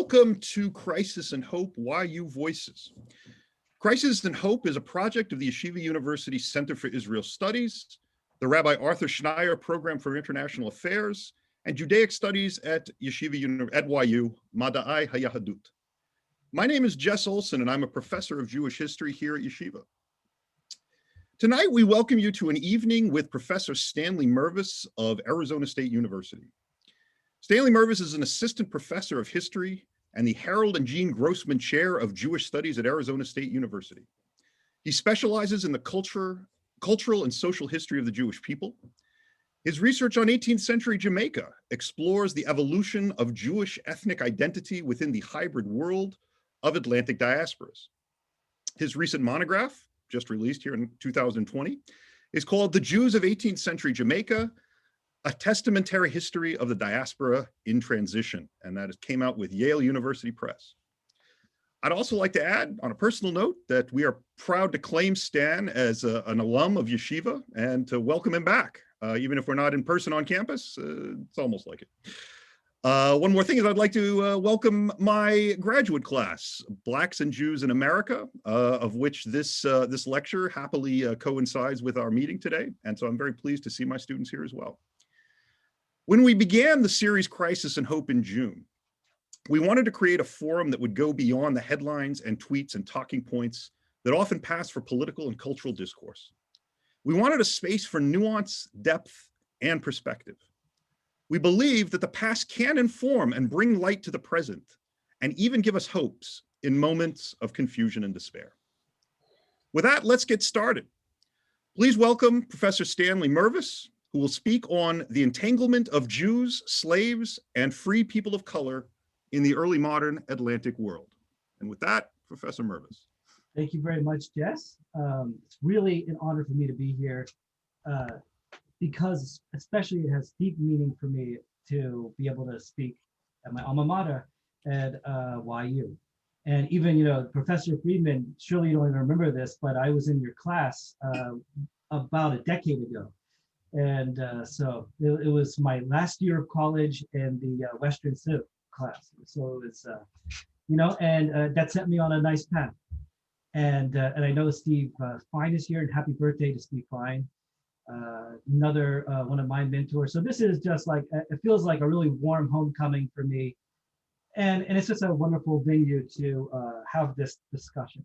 Welcome to Crisis and Hope, YU Voices. Crisis and Hope is a project of the Yeshiva University Center for Israel Studies, the Rabbi Arthur Schneier Program for International Affairs, and Judaic Studies at Yeshiva at YU, Mada'ai HaYahadut. My name is Jess Olson, and I'm a professor of Jewish history here at Yeshiva. Tonight, we welcome you to an evening with Professor Stanley Mirvis of Arizona State University. Stanley Mervis is an assistant professor of history and the Harold and Jean Grossman Chair of Jewish Studies at Arizona State University. He specializes in the cultural and social history of the Jewish people. His research on 18th century Jamaica explores the evolution of Jewish ethnic identity within the hybrid world of Atlantic diasporas. His recent monograph, just released here in 2020, is called The Jews of 18th Century Jamaica, A Testamentary History of the Diaspora in Transition, and that came out with Yale University Press. I'd also like to add, on a personal note, that we are proud to claim Stan as an alum of Yeshiva and to welcome him back. Even if we're not in person on campus, it's almost like it. One more thing is I'd like to welcome my graduate class, Blacks and Jews in America, of which this lecture happily coincides with our meeting today. And so I'm very pleased to see my students here as well. When we began the series Crisis and Hope in June, we wanted to create a forum that would go beyond the headlines and tweets and talking points that often pass for political and cultural discourse. We wanted a space for nuance, depth, and perspective. We believe that the past can inform and bring light to the present, and even give us hopes in moments of confusion and despair. With that, let's get started. Please welcome Professor Stanley Mervis, who will speak on the entanglement of Jews, slaves, and free people of color in the early modern Atlantic world. And with that, Professor Mervis. Thank you very much, Jess. It's really an honor for me to be here because especially it has deep meaning for me to be able to speak at my alma mater at YU. And even, Professor Friedman, surely you don't even remember this, but I was in your class about a decade ago. And so it was my last year of college in the Western Civ class. So it's, and that set me on a nice path. And I know Steve Fine is here, and happy birthday to Steve Fine, another one of my mentors. So this is just like, it feels like a really warm homecoming for me. And it's just a wonderful venue to have this discussion.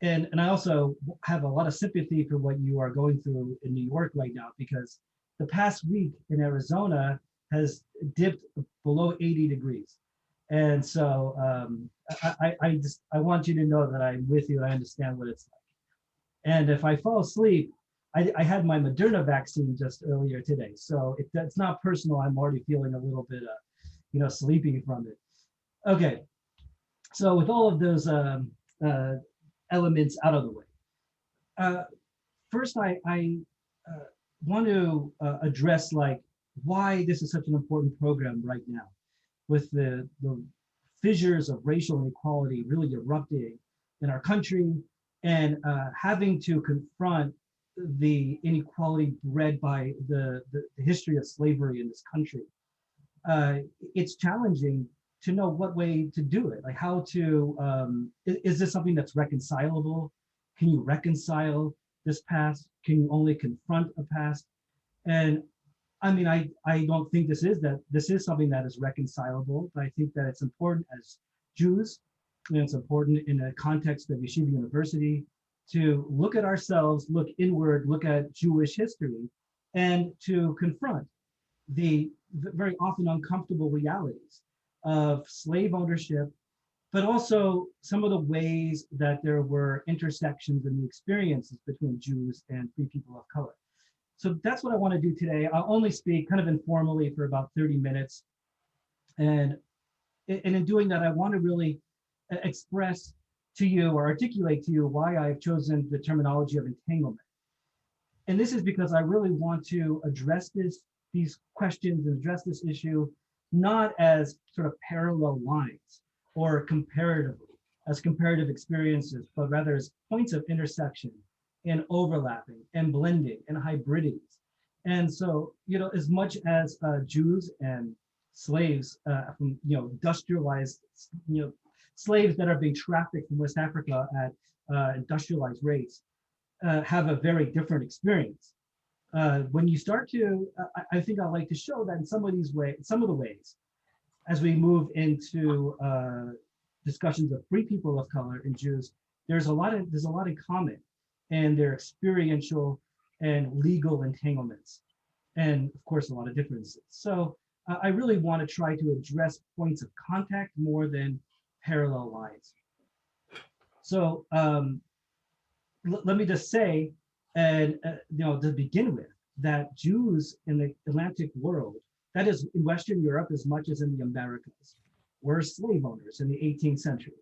And I also have a lot of sympathy for what you are going through in New York right now, because the past week in Arizona has dipped below 80 degrees. And so I want you to know that I'm with you. I understand what it's like. And if I fall asleep, I had my Moderna vaccine just earlier today. So it's not personal. I'm already feeling a little bit, sleepy from it. Okay. So with all of those elements out of the way. First, I want to address why this is such an important program right now, with the fissures of racial inequality really erupting in our country, and having to confront the inequality bred by the history of slavery in this country. It's challenging to know what way to do it, like how to, is this something that's reconcilable? Can you reconcile this past? Can you only confront a past? And I mean, I don't think this is something that is reconcilable, but I think that it's important as Jews, and it's important in the context of Yeshiva University to look at ourselves, look inward, look at Jewish history, and to confront the very often uncomfortable realities of slave ownership, but also some of the ways that there were intersections in the experiences between Jews and free people of color. So that's what I want to do today. I'll only speak kind of informally for about 30 minutes. And in doing that, I want to really express to you or articulate to you why I've chosen the terminology of entanglement. And this is because I really want to address these questions and address this issue not as sort of parallel lines or comparative experiences, but rather as points of intersection and overlapping and blending and hybridities. And so, as much as Jews and slaves from industrialized slaves that are being trafficked from West Africa at industrialized rates have a very different experience. When you start to, I think I'd like to show that in some of the ways, as we move into discussions of free people of color and Jews, there's a lot in common, and their experiential and legal entanglements, and of course a lot of differences. So I really want to try to address points of contact more than parallel lines. So let me just say, and to begin with, that Jews in the Atlantic world, that is in Western Europe as much as in the Americas, were slave owners in the 18th century.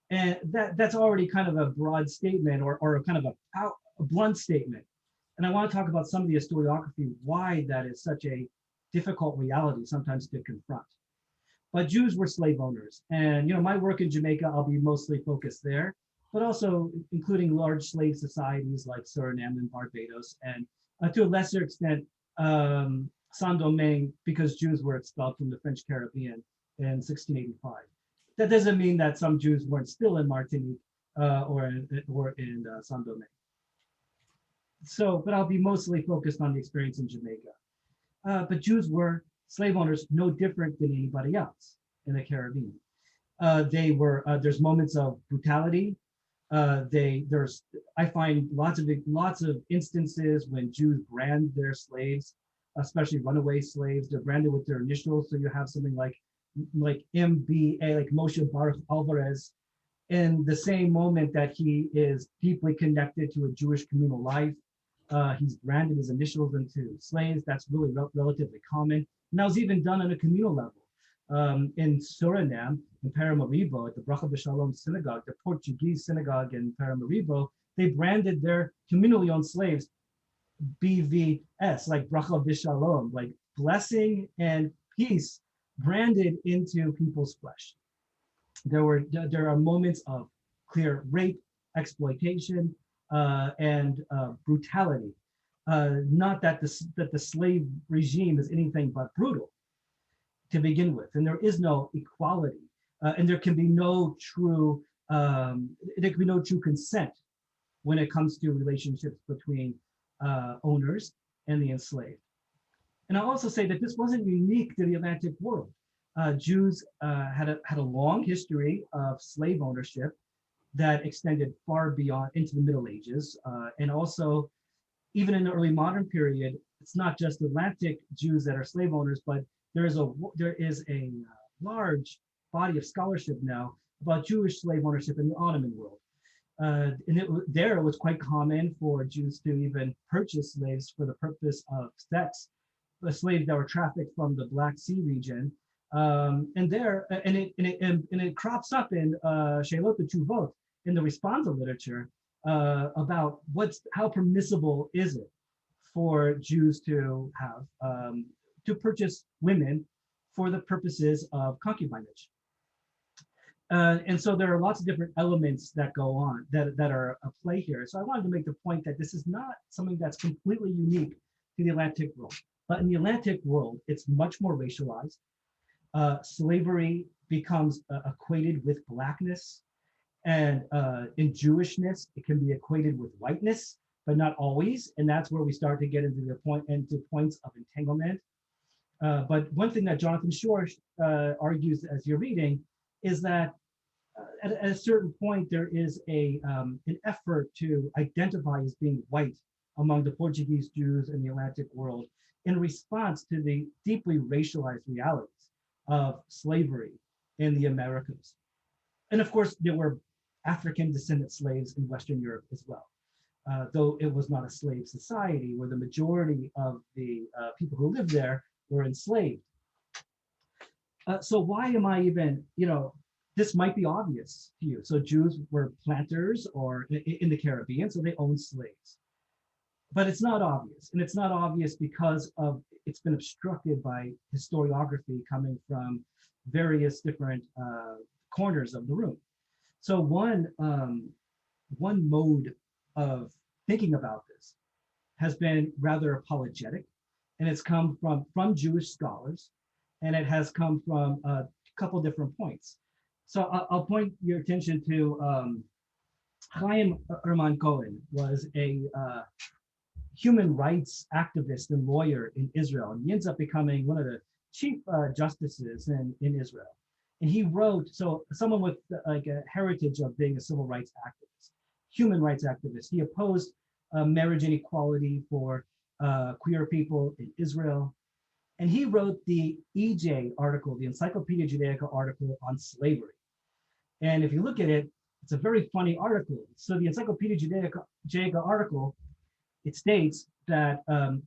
And that's already kind of a broad statement, or a kind of a blunt statement. And I want to talk about some of the historiography, why that is such a difficult reality sometimes to confront. But Jews were slave owners. And my work in Jamaica, I'll be mostly focused there, but also including large slave societies like Suriname and Barbados, and to a lesser extent, Saint-Domingue, because Jews were expelled from the French Caribbean in 1685. That doesn't mean that some Jews weren't still in Martinique or in Saint-Domingue. So, but I'll be mostly focused on the experience in Jamaica. But Jews were slave owners no different than anybody else in the Caribbean. There's moments of brutality. I find lots of instances when Jews brand their slaves, especially runaway slaves. They're branded with their initials. So you have something like MBA, like Moshe Baruch Alvarez, in the same moment that he is deeply connected to a Jewish communal life. He's branded his initials into slaves. That's really relatively common. And that was even done on a communal level. In Suriname, in Paramaribo, at the Bracha B'Shalom synagogue, the Portuguese synagogue in Paramaribo, they branded their communally owned slaves BVS, like Bracha B'Shalom, like blessing and peace branded into people's flesh. There are moments of clear rape, exploitation, and brutality. Not that the slave regime is anything but brutal to begin with, and there is no equality, and there can be no true consent when it comes to relationships between owners and the enslaved. And I'll also say that this wasn't unique to the Atlantic world. Jews had a long history of slave ownership that extended far beyond into the Middle Ages, and also even in the early modern period. It's not just Atlantic Jews that are slave owners, but there is a large body of scholarship now about Jewish slave ownership in the Ottoman world. And it was quite common for Jews to even purchase slaves for the purpose of sex, the slaves that were trafficked from the Black Sea region. And it crops up in Sheilot Teshuvot, in the responsa literature, about how permissible is it for Jews to have to purchase women for the purposes of concubinage. And so there are lots of different elements that go on that are at play here. So I wanted to make the point that this is not something that's completely unique to the Atlantic world. But in the Atlantic world, it's much more racialized. Slavery becomes equated with Blackness, and in Jewishness, it can be equated with whiteness, but not always. And that's where we start to get into points of entanglement. But one thing that Jonathan Shore argues as you're reading is that at a certain point, there is an effort to identify as being white among the Portuguese Jews in the Atlantic world in response to the deeply racialized realities of slavery in the Americas. And of course, there were African descendant slaves in Western Europe as well, though it was not a slave society where the majority of the people who lived there were enslaved. So why am I even, this might be obvious to you. So Jews were planters or in the Caribbean, so they owned slaves. But it's not obvious. And it's not obvious because it's been obstructed by historiography coming from various different corners of the room. So one mode of thinking about this has been rather apologetic, and it's come from Jewish scholars and it has come from a couple different points. So I'll point your attention to Chaim Herman Cohen was a human rights activist and lawyer in Israel, and he ends up becoming one of the chief justices in Israel. And he wrote, so someone with like a heritage of being a civil rights activist, human rights activist. He opposed marriage inequality for queer people in Israel. And he wrote the EJ article, the Encyclopedia Judaica article on slavery. And if you look at it, it's a very funny article. So the Encyclopedia Judaica article, it states that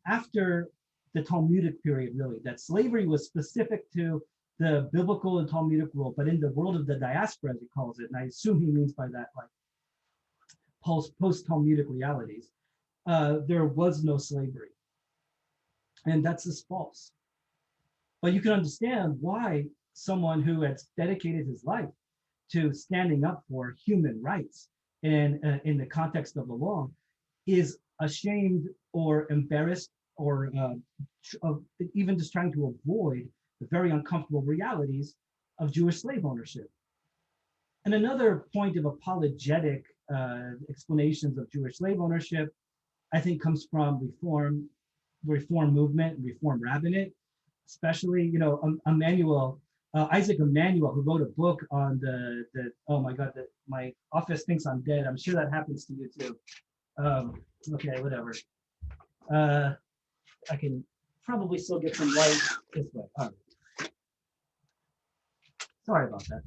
after the Talmudic period, really, that slavery was specific to the biblical and Talmudic world, but in the world of the diaspora, as he calls it, and I assume he means by that like post-Talmudic realities, there was no slavery. And that's just false. But you can understand why someone who has dedicated his life to standing up for human rights and in the context of the law is ashamed or embarrassed or even just trying to avoid the very uncomfortable realities of Jewish slave ownership. And another point of apologetic explanations of Jewish slave ownership, I think, comes from reform movement, reform rabbinate, especially, you know, Isaac Emanuel, who wrote a book on the oh my God, my office thinks I'm dead. I'm sure that happens to you too. Okay, whatever. I can probably still get some light this way. All right. Sorry about that.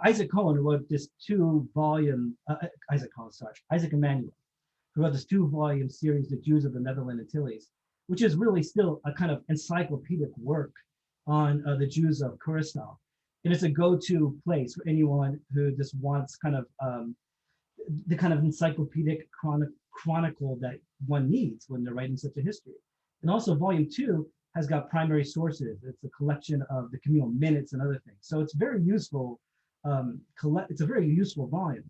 Isaac Cohen wrote this 2-volume, Isaac Emanuel, who wrote this 2-volume series, The Jews of the Netherlands Antilles, which is really still a kind of encyclopedic work on the Jews of Curacao. And it's a go-to place for anyone who just wants kind of the kind of encyclopedic chronicle that one needs when they're writing such a history. And also volume 2 has got primary sources. It's a collection of the communal minutes and other things. So it's very useful. It's a very useful volume.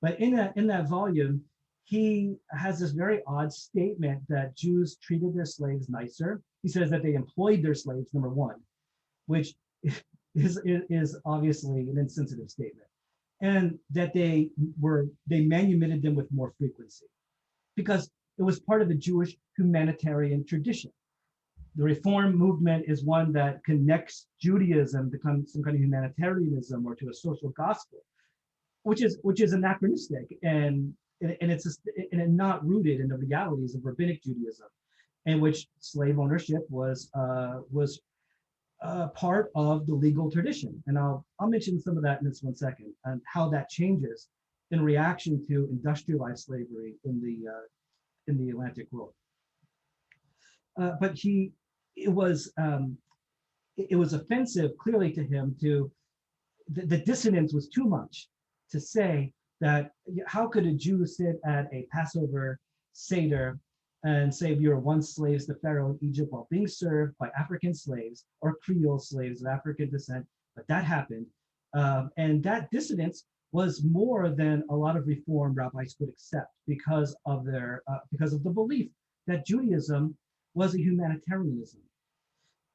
But in that volume, he has this very odd statement that Jews treated their slaves nicer. He says that they employed their slaves, number one, which is obviously an insensitive statement, and that they manumitted them with more frequency because it was part of the Jewish humanitarian tradition. The Reform movement is one that connects Judaism to some kind of humanitarianism or to a social gospel, which is anachronistic and it's not rooted in the realities of rabbinic Judaism, in which slave ownership was part of the legal tradition. And I'll mention some of that in this 1 second and how that changes in reaction to industrialized slavery in the Atlantic world. But it was offensive clearly to him the dissonance was too much to say that how could a Jew sit at a Passover Seder and say we were once slaves to Pharaoh in Egypt while being served by African slaves or Creole slaves of African descent, but that happened. And that dissonance was more than a lot of Reform rabbis could accept because of the belief that Judaism was a humanitarianism.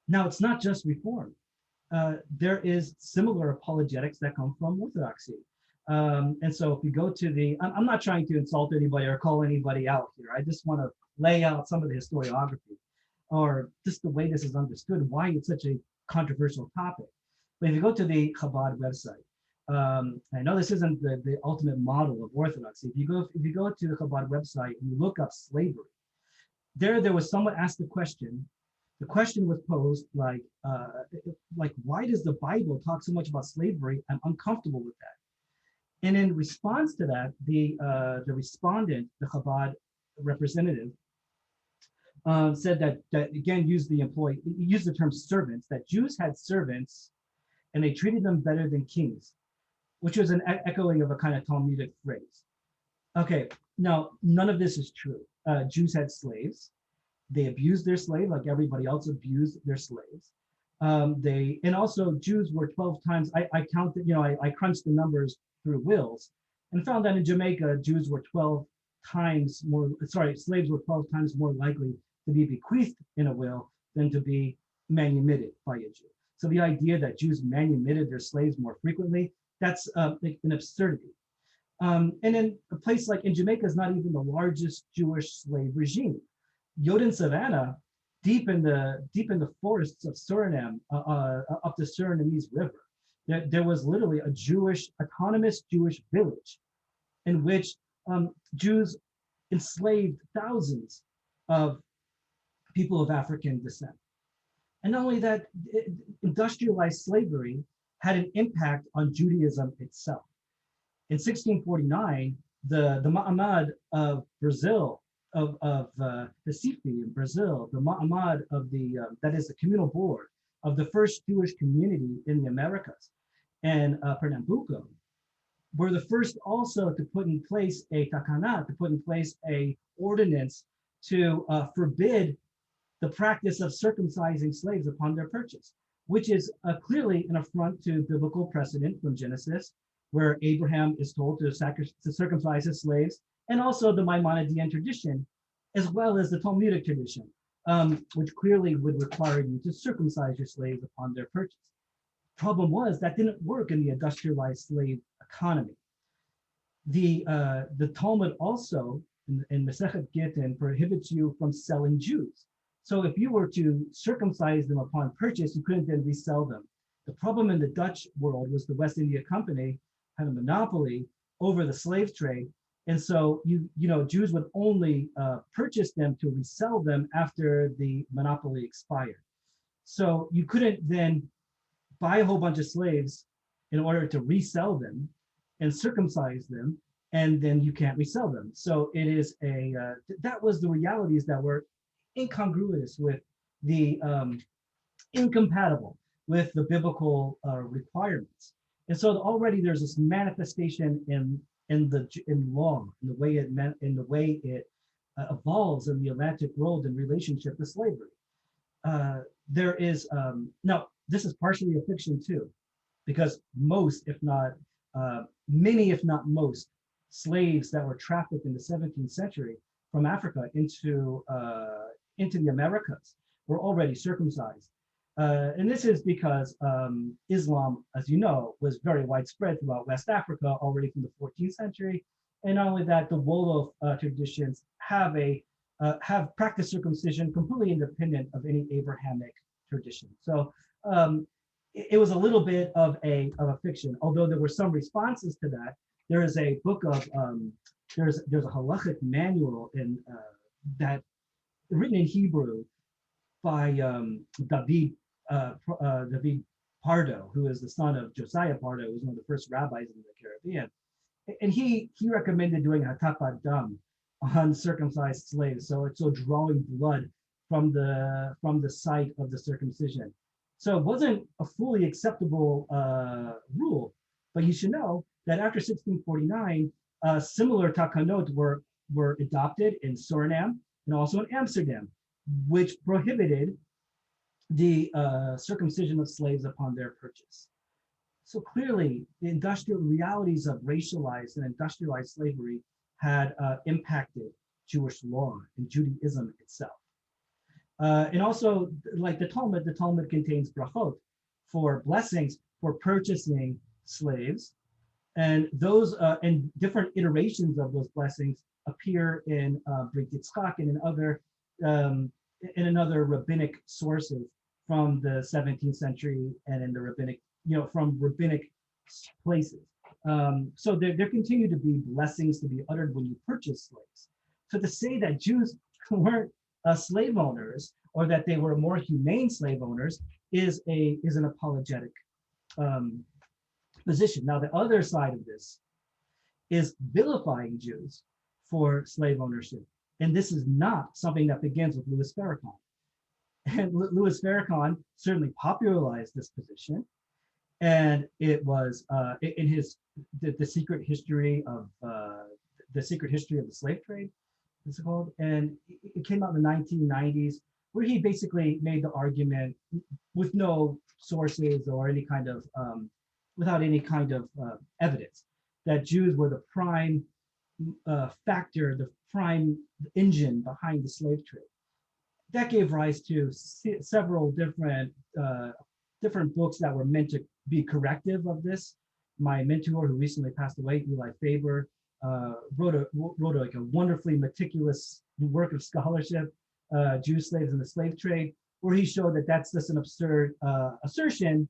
Now, it's not just Reform. There is similar apologetics that come from Orthodoxy. And so if you go to I'm not trying to insult anybody or call anybody out here. I just want to lay out some of the historiography or just the way this is understood, why it's such a controversial topic. But if you go to the Chabad website, I know this isn't the ultimate model of Orthodoxy. If you go to the Chabad website and you look up slavery, there was someone asked the question. The question was posed like why does the Bible talk so much about slavery? I'm uncomfortable with that. And in response to that, the respondent, the Chabad representative, said that again used the term servants, that Jews had servants and they treated them better than kings, which was an echoing of a kind of Talmudic phrase. Okay, now none of this is true. Jews had slaves. They abused their slave like everybody else abused their slaves. And also Jews were 12 times, I counted, I crunched the numbers through wills and found that in Jamaica, Jews were 12 times more, slaves were 12 times more likely to be bequeathed in a will than to be manumitted by a Jew. So the idea that Jews manumitted their slaves more frequently, that's like an absurdity. And in a place like in Jamaica is not even the largest Jewish slave regime. Yoden Savannah, deep in the forests of Suriname, up the Surinamese River, there was literally a autonomous Jewish village in which Jews enslaved thousands of people of African descent. And not only that, industrialized slavery had an impact on Judaism itself. In 1649, the Ma'amad of Brazil, of Recife in Brazil, the Ma'amad of that is the communal board of the first Jewish community in the Americas, and Pernambuco, were the first also to put in place a takana, to put in place a ordinance to forbid the practice of circumcising slaves upon their purchase, which is clearly an affront to biblical precedent from Genesis, where Abraham is told to circumcise his slaves, and also the Maimonidean tradition, as well as the Talmudic tradition, which clearly would require you to circumcise your slaves upon their purchase. Problem was that didn't work in the industrialized slave economy. The Talmud also, in Masechet Gittin, prohibits you from selling Jews. So if you were to circumcise them upon purchase, you couldn't then resell them. The problem in the Dutch world was the West India Company had a monopoly over the slave trade. And so Jews would only purchase them to resell them after the monopoly expired. So you couldn't then buy a whole bunch of slaves in order to resell them and circumcise them, and then you can't resell them. So it is that was the realities that were incongruous with the incompatible with the biblical requirements. And so already there's this manifestation in law, in the way it evolves in the Atlantic world in relationship to slavery. There is now this is partially a fiction too, because most, if not many, if not most, slaves that were trafficked in the 17th century from Africa into the Americas were already circumcised. And this is because Islam, as you know, was very widespread throughout West Africa already from the 14th century. And not only that, the Wolof traditions have practiced circumcision completely independent of any Abrahamic tradition. So it was a little bit of a fiction, although there were some responses to that. There is a book of there's a halachic manual that written in Hebrew by David Pardo, who is the son of Josiah Pardo, who was one of the first rabbis in the Caribbean. And he recommended doing a hatafat dam on circumcised slaves, so drawing blood from the site of the circumcision. So it wasn't a fully acceptable rule, but you should know that after 1649, similar takanot were adopted in Suriname and also in Amsterdam, which prohibited the circumcision of slaves upon their purchase. So clearly, the industrial realities of racialized and industrialized slavery had impacted Jewish law and Judaism itself. And also, like the Talmud contains brachot for blessings for purchasing slaves, and those and different iterations of those blessings appear in Brit Yitzchak and in other rabbinic sources from the 17th century and in the rabbinic, from rabbinic places. So there continue to be blessings to be uttered when you purchase slaves. So to say that Jews weren't slave owners or that they were more humane slave owners is an apologetic position. Now the other side of this is vilifying Jews for slave ownership. And this is not something that begins with Louis Farrakhan. And Louis Farrakhan certainly popularized this position. And it was in his the secret history of the slave trade, it's called, and it came out in the 1990s, where he basically made the argument with no sources or any kind of without any kind of evidence that Jews were the prime factor, the prime engine behind the slave trade. That gave rise to several different books that were meant to be corrective of this. My mentor, who recently passed away, Eli Faber, wrote like a wonderfully meticulous work of scholarship, Jewish slaves in the slave trade, where he showed that that's just an absurd assertion,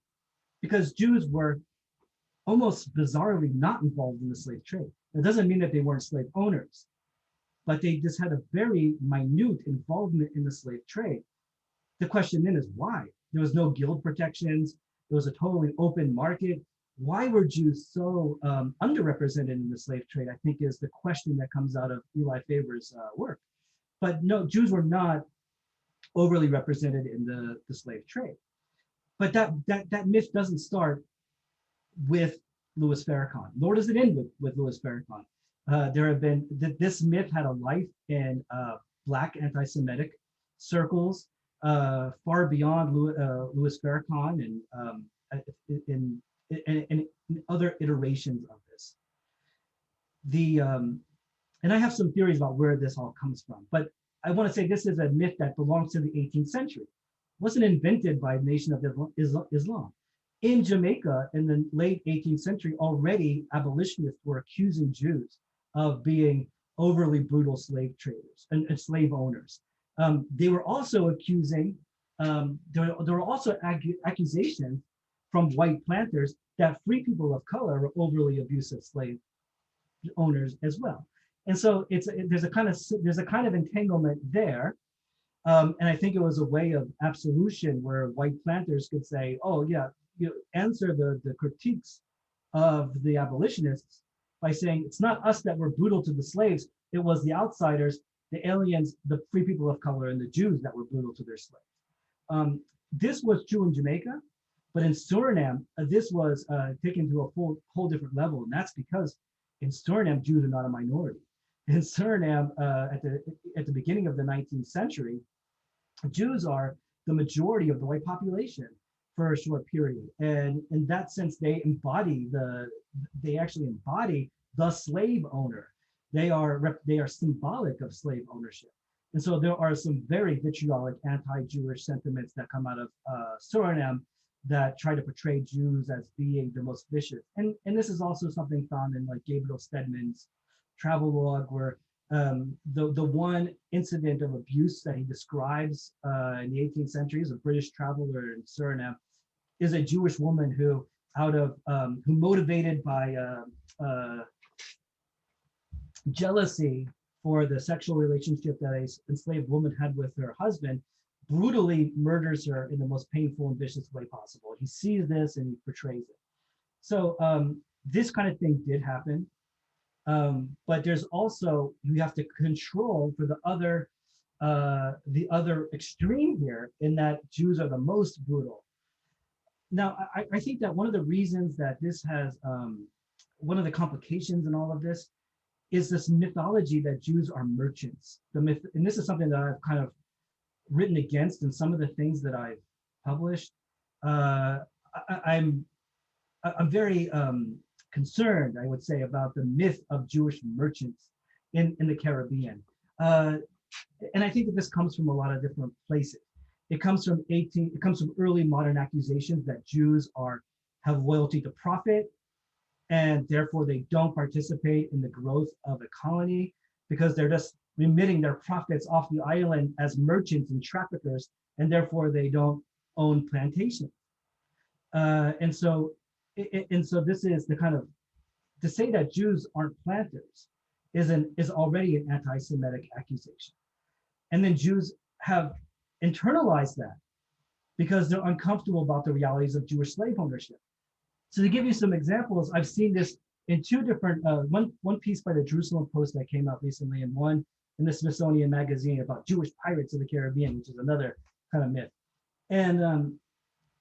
because Jews were almost bizarrely not involved in the slave trade. It doesn't mean that they weren't slave owners, but they just had a very minute involvement in the slave trade. The question then is why? There was no guild protections. There was a totally open market. Why were Jews so underrepresented in the slave trade, I think, is the question that comes out of Eli Faber's work. But no, Jews were not overly represented in the slave trade. But that myth doesn't start with Louis Farrakhan, nor does it end with Louis Farrakhan. There have been, this myth had a life in Black anti-Semitic circles far beyond Louis Farrakhan and in other iterations of this. And I have some theories about where this all comes from, but I want to say this is a myth that belongs to the 18th century. It wasn't invented by the Nation of Islam. In Jamaica, in the late 18th century, already abolitionists were accusing Jews of being overly brutal slave traders and slave owners. They were also accusing, there were also accusations from white planters that free people of color were overly abusive slave owners as well. And so there's a kind of entanglement there. And I think it was a way of absolution where white planters could say, oh yeah, you answer the critiques of the abolitionists by saying it's not us that were brutal to the slaves, it was the outsiders, the aliens, the free people of color, and the Jews that were brutal to their slaves. This was true in Jamaica, but in Suriname, this was taken to a whole different level, and that's because in Suriname, Jews are not a minority. In Suriname, at the beginning of the 19th century, Jews are the majority of the white population for a short period, and in that sense, they actually embody the slave owner. They are symbolic of slave ownership, and so there are some very vitriolic anti-Jewish sentiments that come out of Suriname that try to portray Jews as being the most vicious. And this is also something found in like Gabriel Stedman's travelogue, where the one incident of abuse that he describes in the 18th century as a British traveler in Suriname is a Jewish woman who, who motivated by jealousy for the sexual relationship that an enslaved woman had with her husband, brutally murders her in the most painful and vicious way possible. He sees this and he portrays it. So this kind of thing did happen. But there's also, you have to control for the other extreme here, in that Jews are the most brutal. Now, I think that one of the reasons that this has, one of the complications in all of this is this mythology that Jews are merchants. The myth, and this is something that I've kind of written against in some of the things that I've published. I'm very concerned, I would say, about the myth of Jewish merchants in the Caribbean. And I think that this comes from a lot of different places. It comes from early modern accusations that Jews have loyalty to profit, and therefore they don't participate in the growth of a colony because they're just remitting their profits off the island as merchants and traffickers, and therefore they don't own plantations. And so this is the kind of, to say that Jews aren't planters is already an anti-Semitic accusation. And then Jews have internalized that because they're uncomfortable about the realities of Jewish slave ownership. So to give you some examples, I've seen this in two different, one piece by the Jerusalem Post that came out recently, and one in the Smithsonian Magazine about Jewish pirates of the Caribbean, which is another kind of myth. And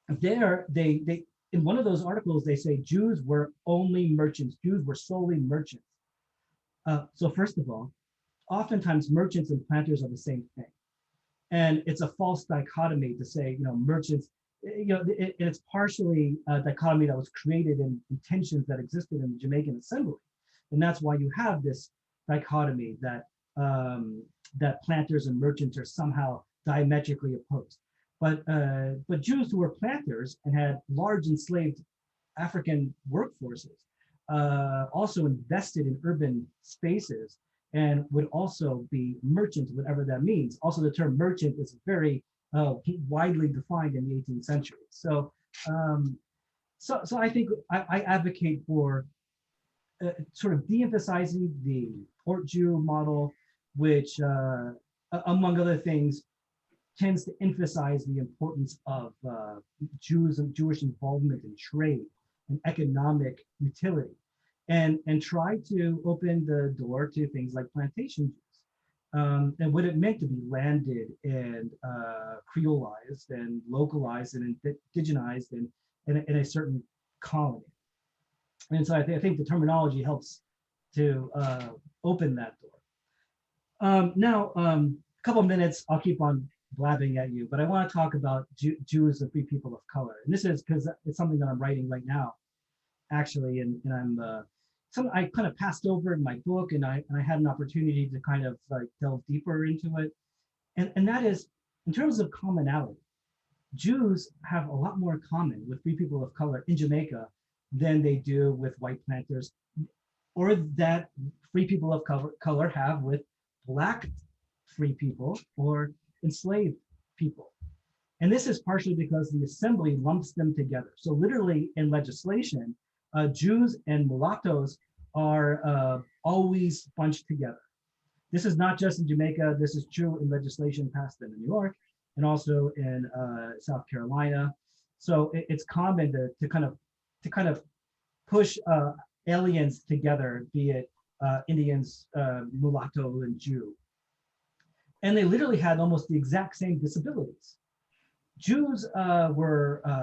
there, they in one of those articles, they say Jews were only merchants. Jews were solely merchants. So first of all, oftentimes merchants and planters are the same thing. And it's a false dichotomy to say, merchants, it's partially a dichotomy that was created in tensions that existed in the Jamaican Assembly. And that's why you have this dichotomy that that planters and merchants are somehow diametrically opposed. But Jews who were planters and had large enslaved African workforces also invested in urban spaces and would also be merchants, whatever that means. Also, the term merchant is very widely defined in the 18th century. So, so I think I advocate for sort of de-emphasizing the port Jew model, which, among other things, tends to emphasize the importance of Jews and Jewish involvement in trade and economic utility, and try to open the door to things like plantation Jews, and what it meant to be landed and creolized and localized and indigenized in a certain colony. And so I think the terminology helps to open that door. Now, a couple of minutes, I'll keep on blabbing at you, but I want to talk about Jews and free people of color. And this is because it's something that I'm writing right now, actually, and I'm I kind of passed over in my book, and I had an opportunity to kind of like delve deeper into it, and that is in terms of commonality. Jews have a lot more in common with free people of color in Jamaica than they do with white planters, or that free people of color have with Black free people or enslaved people. And this is partially because the assembly lumps them together. So literally in legislation, Jews and mulattoes are always bunched together. This is not just in Jamaica. This is true in legislation passed in New York and also in South Carolina. So it's common to kind of push aliens together, be it Indians, mulatto, and Jew. And they literally had almost the exact same disabilities. Jews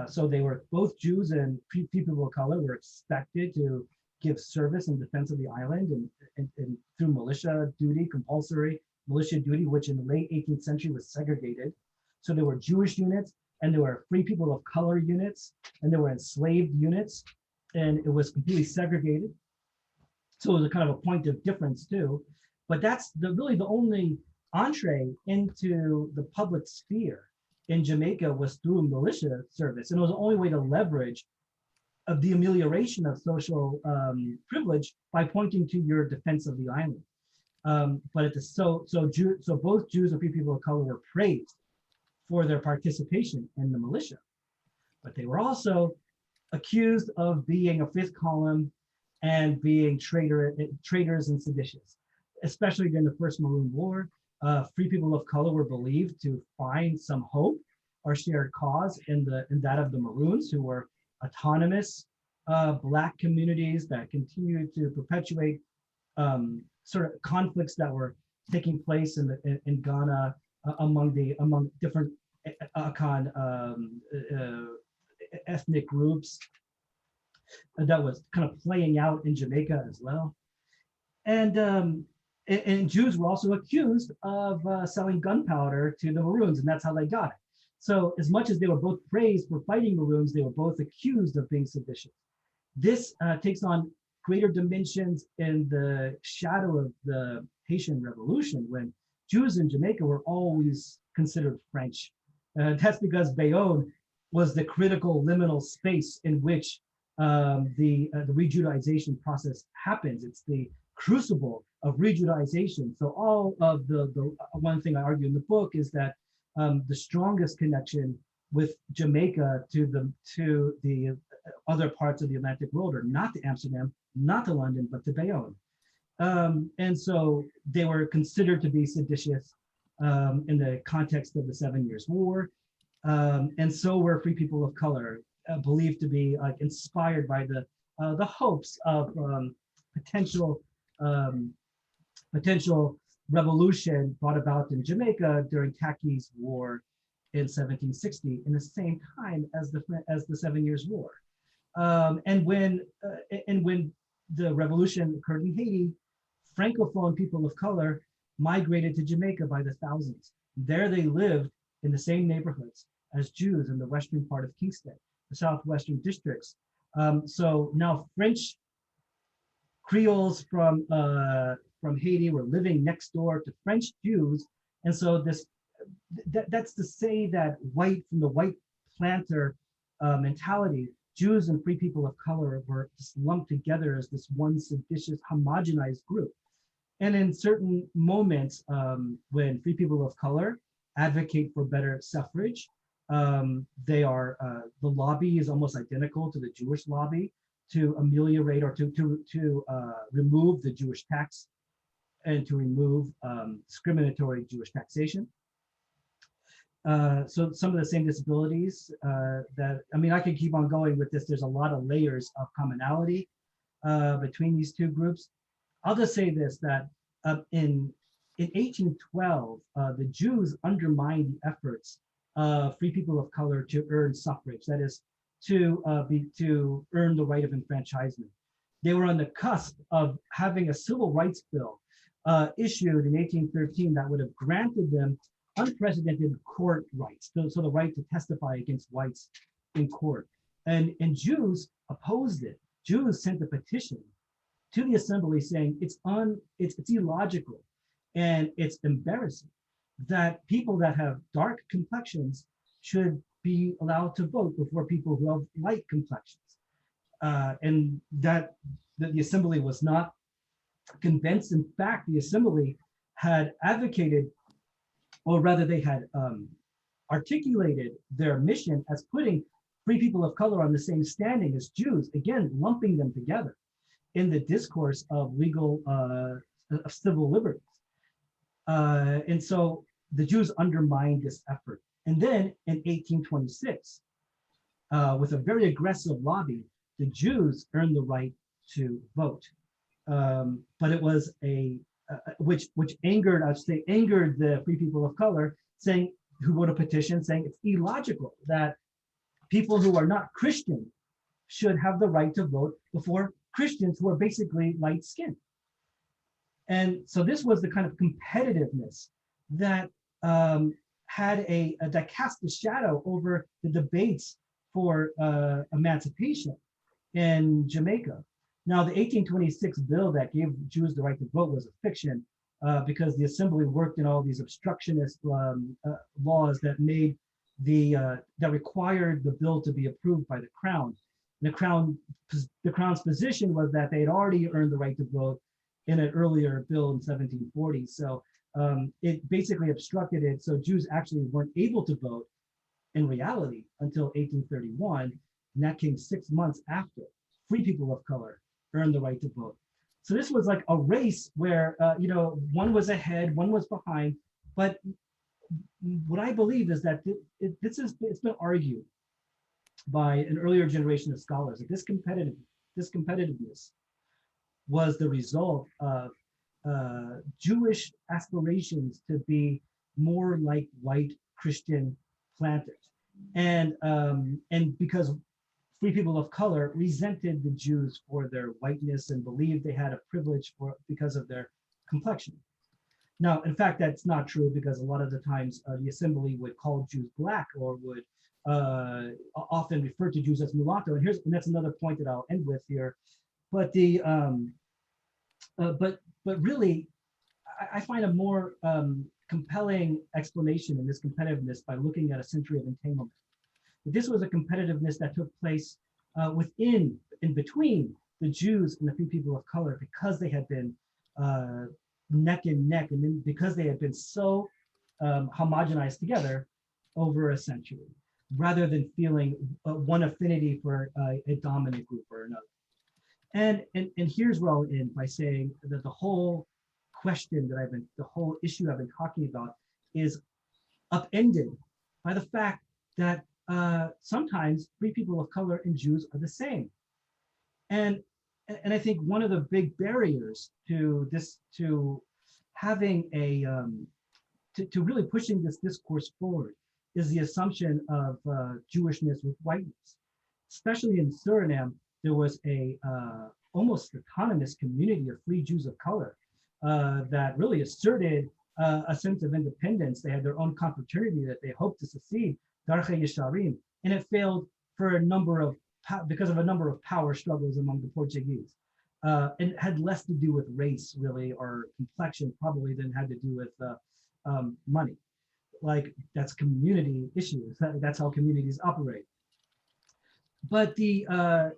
so they were both Jews and people of color were expected to give service in defense of the island and through militia duty, compulsory militia duty, which in the late 18th century was segregated. So there were Jewish units and there were free people of color units and there were enslaved units, and it was completely segregated. So it was a kind of a point of difference too. But that's really the only entree into the public sphere in Jamaica was through militia service. And it was the only way to leverage of the amelioration of social privilege by pointing to your defense of the island. But so both Jews and free people of color were praised for their participation in the militia, but they were also accused of being a fifth column and being traitors and seditious, especially during the First Maroon War. Free people of color were believed to find some hope or shared cause in that of the Maroons, who were autonomous Black communities that continued to perpetuate sort of conflicts that were taking place in Ghana among different Akan ethnic groups that was kind of playing out in Jamaica as well. And Jews were also accused of selling gunpowder to the Maroons, and that's how they got it. So as much as they were both praised for fighting Maroons, they were both accused of being seditious. This takes on greater dimensions in the shadow of the Haitian Revolution, when Jews in Jamaica were always considered French. That's because Bayonne was the critical liminal space in which the rejudaization process happens. It's the crucible of rejudaization. So all of the one thing I argue in the book is that the strongest connection with Jamaica to the other parts of the Atlantic world are not to Amsterdam, not to London, but to Bayonne. And so they were considered to be seditious in the context of the 7 Years' War. And so were free people of color, believed to be like inspired by the hopes of potential revolution brought about in Jamaica during Tacky's War in 1760, in the same time as the 7 Years' War. And when the revolution occurred in Haiti, Francophone people of color migrated to Jamaica by the thousands. There they lived in the same neighborhoods as Jews in the western part of Kingston, the southwestern districts. So now French Creoles from from Haiti were living next door to French Jews. And so that's to say that from the white planter mentality, Jews and free people of color were just lumped together as this one seditious, homogenized group. And in certain moments, when free people of color advocate for better suffrage, the lobby is almost identical to the Jewish lobby to ameliorate or to remove the Jewish tax and to remove discriminatory Jewish taxation. So some of the same disabilities I could keep on going with this. There's a lot of layers of commonality between these two groups. I'll just say this, that in 1812, the Jews undermined the efforts of free people of color to earn suffrage, that is, to earn the right of enfranchisement. They were on the cusp of having a civil rights bill issued in 1813 that would have granted them unprecedented court rights, so the right to testify against whites in court. And Jews opposed it. Jews sent a petition to the assembly saying it's illogical and it's embarrassing that people that have dark complexions should be allowed to vote before people who have light complexions. And that the assembly was not convinced. In fact, the assembly had advocated, or rather they had articulated their mission as putting free people of color on the same standing as Jews, again, lumping them together in the discourse of of civil liberties. And so the Jews undermined this effort. And then in 1826, with a very aggressive lobby, the Jews earned the right to vote. But it was which angered the free people of color, who wrote a petition saying it's illogical that people who are not Christian should have the right to vote before Christians who are basically light skinned. And so this was the kind of competitiveness that that cast a shadow over the debates for emancipation in Jamaica. Now, the 1826 bill that gave Jews the right to vote was a fiction because the assembly worked in all these obstructionist laws that made that required the bill to be approved by the Crown. And the Crown's position was that they had already earned the right to vote in an earlier bill in 1740. So it basically obstructed it. So Jews actually weren't able to vote in reality until 1831. And that came 6 months after free people of color earned the right to vote. So this was like a race where, one was ahead, one was behind. But what I believe is that it's been argued by an earlier generation of scholars that this competitiveness was the result of Jewish aspirations to be more like white Christian planters, and because free people of color resented the Jews for their whiteness and believed they had a privilege because of their complexion. Now, in fact, that's not true, because a lot of the times the assembly would call Jews black, or would often refer to Jews as mulatto. And that's another point that I'll end with here. But but really, I find a more compelling explanation in this competitiveness by looking at a century of entanglement. This was a competitiveness that took place in between the Jews and the free people of color, because they had been neck and neck, and then because they had been so homogenized together over a century, rather than feeling one affinity for a dominant group or another. And here's where I'll end by saying that the whole issue I've been talking about is upended by the fact that sometimes free people of color and Jews are the same. And I think one of the big barriers to having to really pushing this discourse forward is the assumption of Jewishness with whiteness. Especially in Suriname, there was a almost autonomous community of free Jews of color that really asserted a sense of independence. They had their own confraternity that they hoped to succeed, Darche Yesharim, and it failed because of a number of power struggles among the Portuguese. and had less to do with race really or complexion probably than had to do with money. Like that's community issues. That's how communities operate. But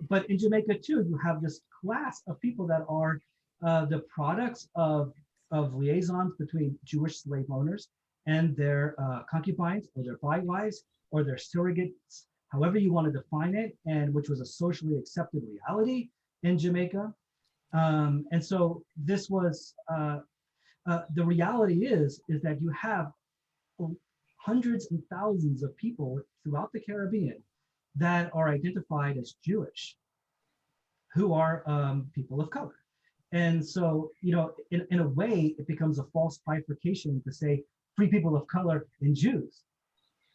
but in Jamaica too, you have this class of people that are the products of liaisons between Jewish slave owners and their concubines or their bywives or their surrogates, however you want to define it, and which was a socially accepted reality in Jamaica. And so this was the reality is that you have hundreds and thousands of people throughout the Caribbean that are identified as Jewish, who are people of color. And so, you know, in a way, it becomes a false bifurcation to say free people of color and Jews,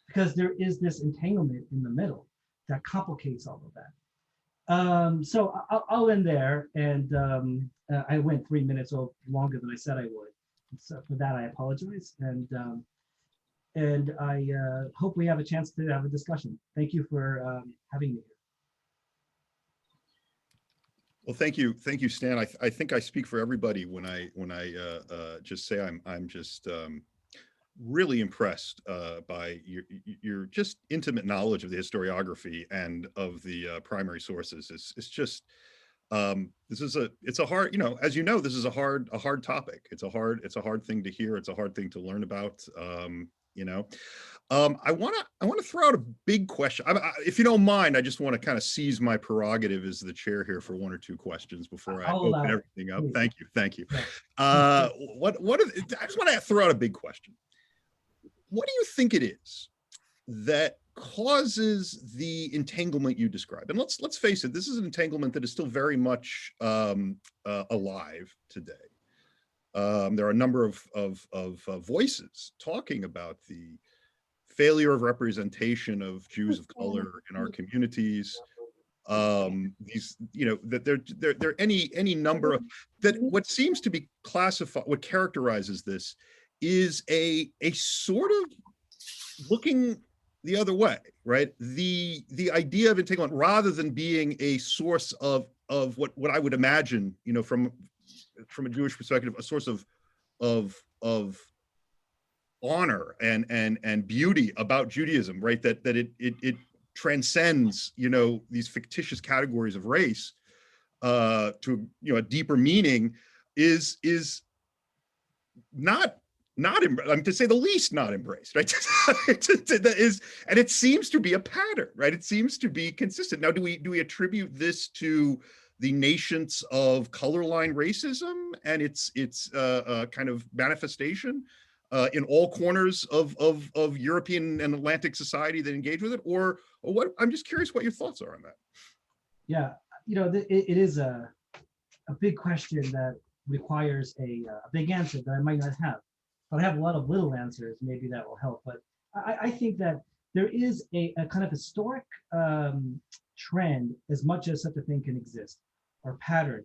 because there is this entanglement in the middle that complicates all of that. So I'll end there, and I went 3 minutes longer than I said I would. So for that, I apologize, and I hope we have a chance to have a discussion. Thank you for having me here. Well, thank you, Stan. I think I speak for everybody when I just say I'm just really impressed by your just intimate knowledge of the historiography and of the primary sources. It's just it's a hard, you know, as you know, this is a hard topic. It's a hard thing to hear. It's a hard thing to learn about. You know, I want to throw out a big question. If you don't mind, I just want to kind of seize my prerogative as the chair here for 1 or 2 questions before I open everything up. Please. Thank you. I just want to throw out a big question. What do you think it is that causes the entanglement you describe? And let's face it, this is an entanglement that is still very much alive today. There are a number of voices talking about the failure of representation of Jews of color in our communities. These, you know, that there any number of that. What seems to be classified, what characterizes this, is a sort of looking the other way, right? The idea of entanglement, rather than being a source of what I would imagine, you know, from a Jewish perspective, a source of honor and beauty about Judaism, right? That it transcends, you know, these fictitious categories of race to, you know, a deeper meaning is not to say the least not embraced, right? And it seems to be a pattern, right? It seems to be consistent. Now, do we attribute this to the nascence of color line racism and its kind of manifestation in all corners of European and Atlantic society that engage with it, or what? I'm just curious what your thoughts are on that. Yeah, you know, it is a big question that requires a big answer that I might not have, but I have a lot of little answers. Maybe that will help. But I think that there is a kind of historic trend, as much as such a thing can exist, or pattern,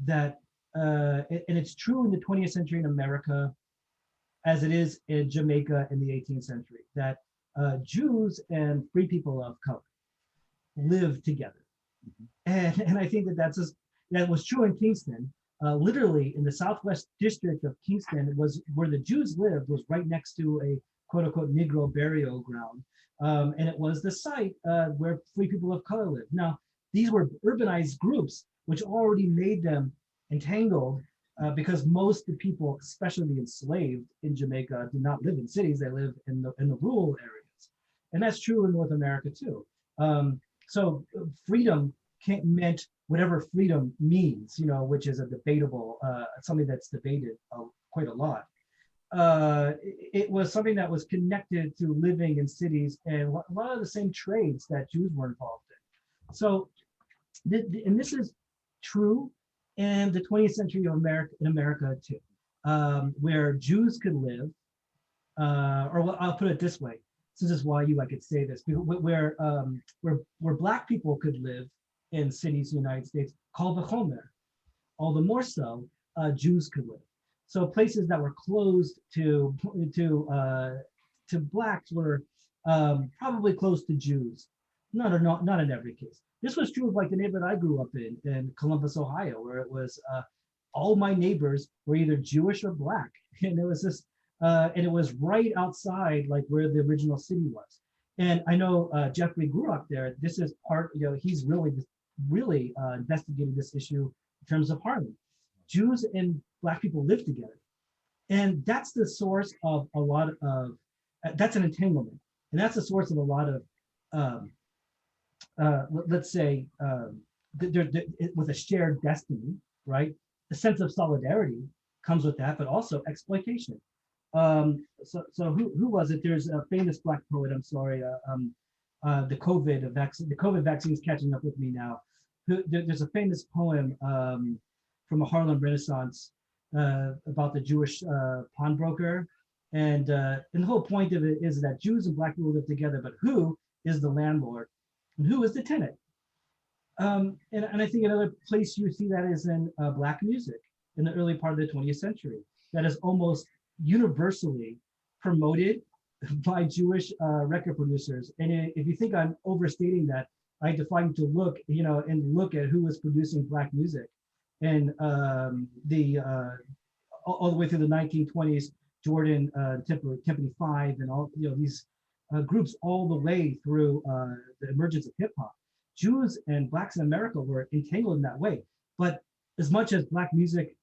that and it's true in the 20th century in America as it is in Jamaica in the 18th century, that Jews and free people of color live together. And I think that was true in Kingston. Literally in the southwest district of Kingston, was where the Jews lived, was right next to a quote unquote Negro burial ground. And it was the site where free people of color lived. Now, these were urbanized groups, which already made them entangled because most of the people, especially the enslaved in Jamaica, did not live in cities. They live in the rural areas. And that's true in North America too. So freedom meant whatever freedom means, you know, which is a debatable, something that's debated quite a lot. It was something that was connected to living in cities and a lot of the same trades that Jews were involved in. So, and this is true in the 20th century of America too, where Jews could live, or I'll put it this way, this is why I could say this, where Black people could live in cities in the United States called the Homer. All the more so, Jews could live. So places that were closed to Blacks were probably close to Jews. Not in every case, This was true of like the neighborhood I grew up in Columbus, Ohio, where it was all my neighbors were either Jewish or Black, and it was this, and it was right outside like where the original city was. And I know Jeffrey grew up there. This is part, he's really investigated this issue in terms of Harlem. Jews and Black people live together. And that's the source of a lot of, that's an entanglement. And that's the source of a lot of, let's say, with a shared destiny, right? The sense of solidarity comes with that, but also exploitation. So who was it? There's a famous Black poet, I'm sorry, the COVID vaccine is catching up with me now. There's a famous poem from a Harlem Renaissance about the Jewish pawnbroker. And the whole point of it is that Jews and Black people live together, but who is the landlord and who is the tenant? And I think another place you see that is in Black music in the early part of the 20th century. That is almost universally promoted by Jewish record producers. And if you think I'm overstating that, I defy you to look, and look at who was producing Black music. And all the way through the 1920s, Jordan, Timpani 5, and all these groups all the way through the emergence of hip hop. Jews and Blacks in America were entangled in that way. But as much as Black music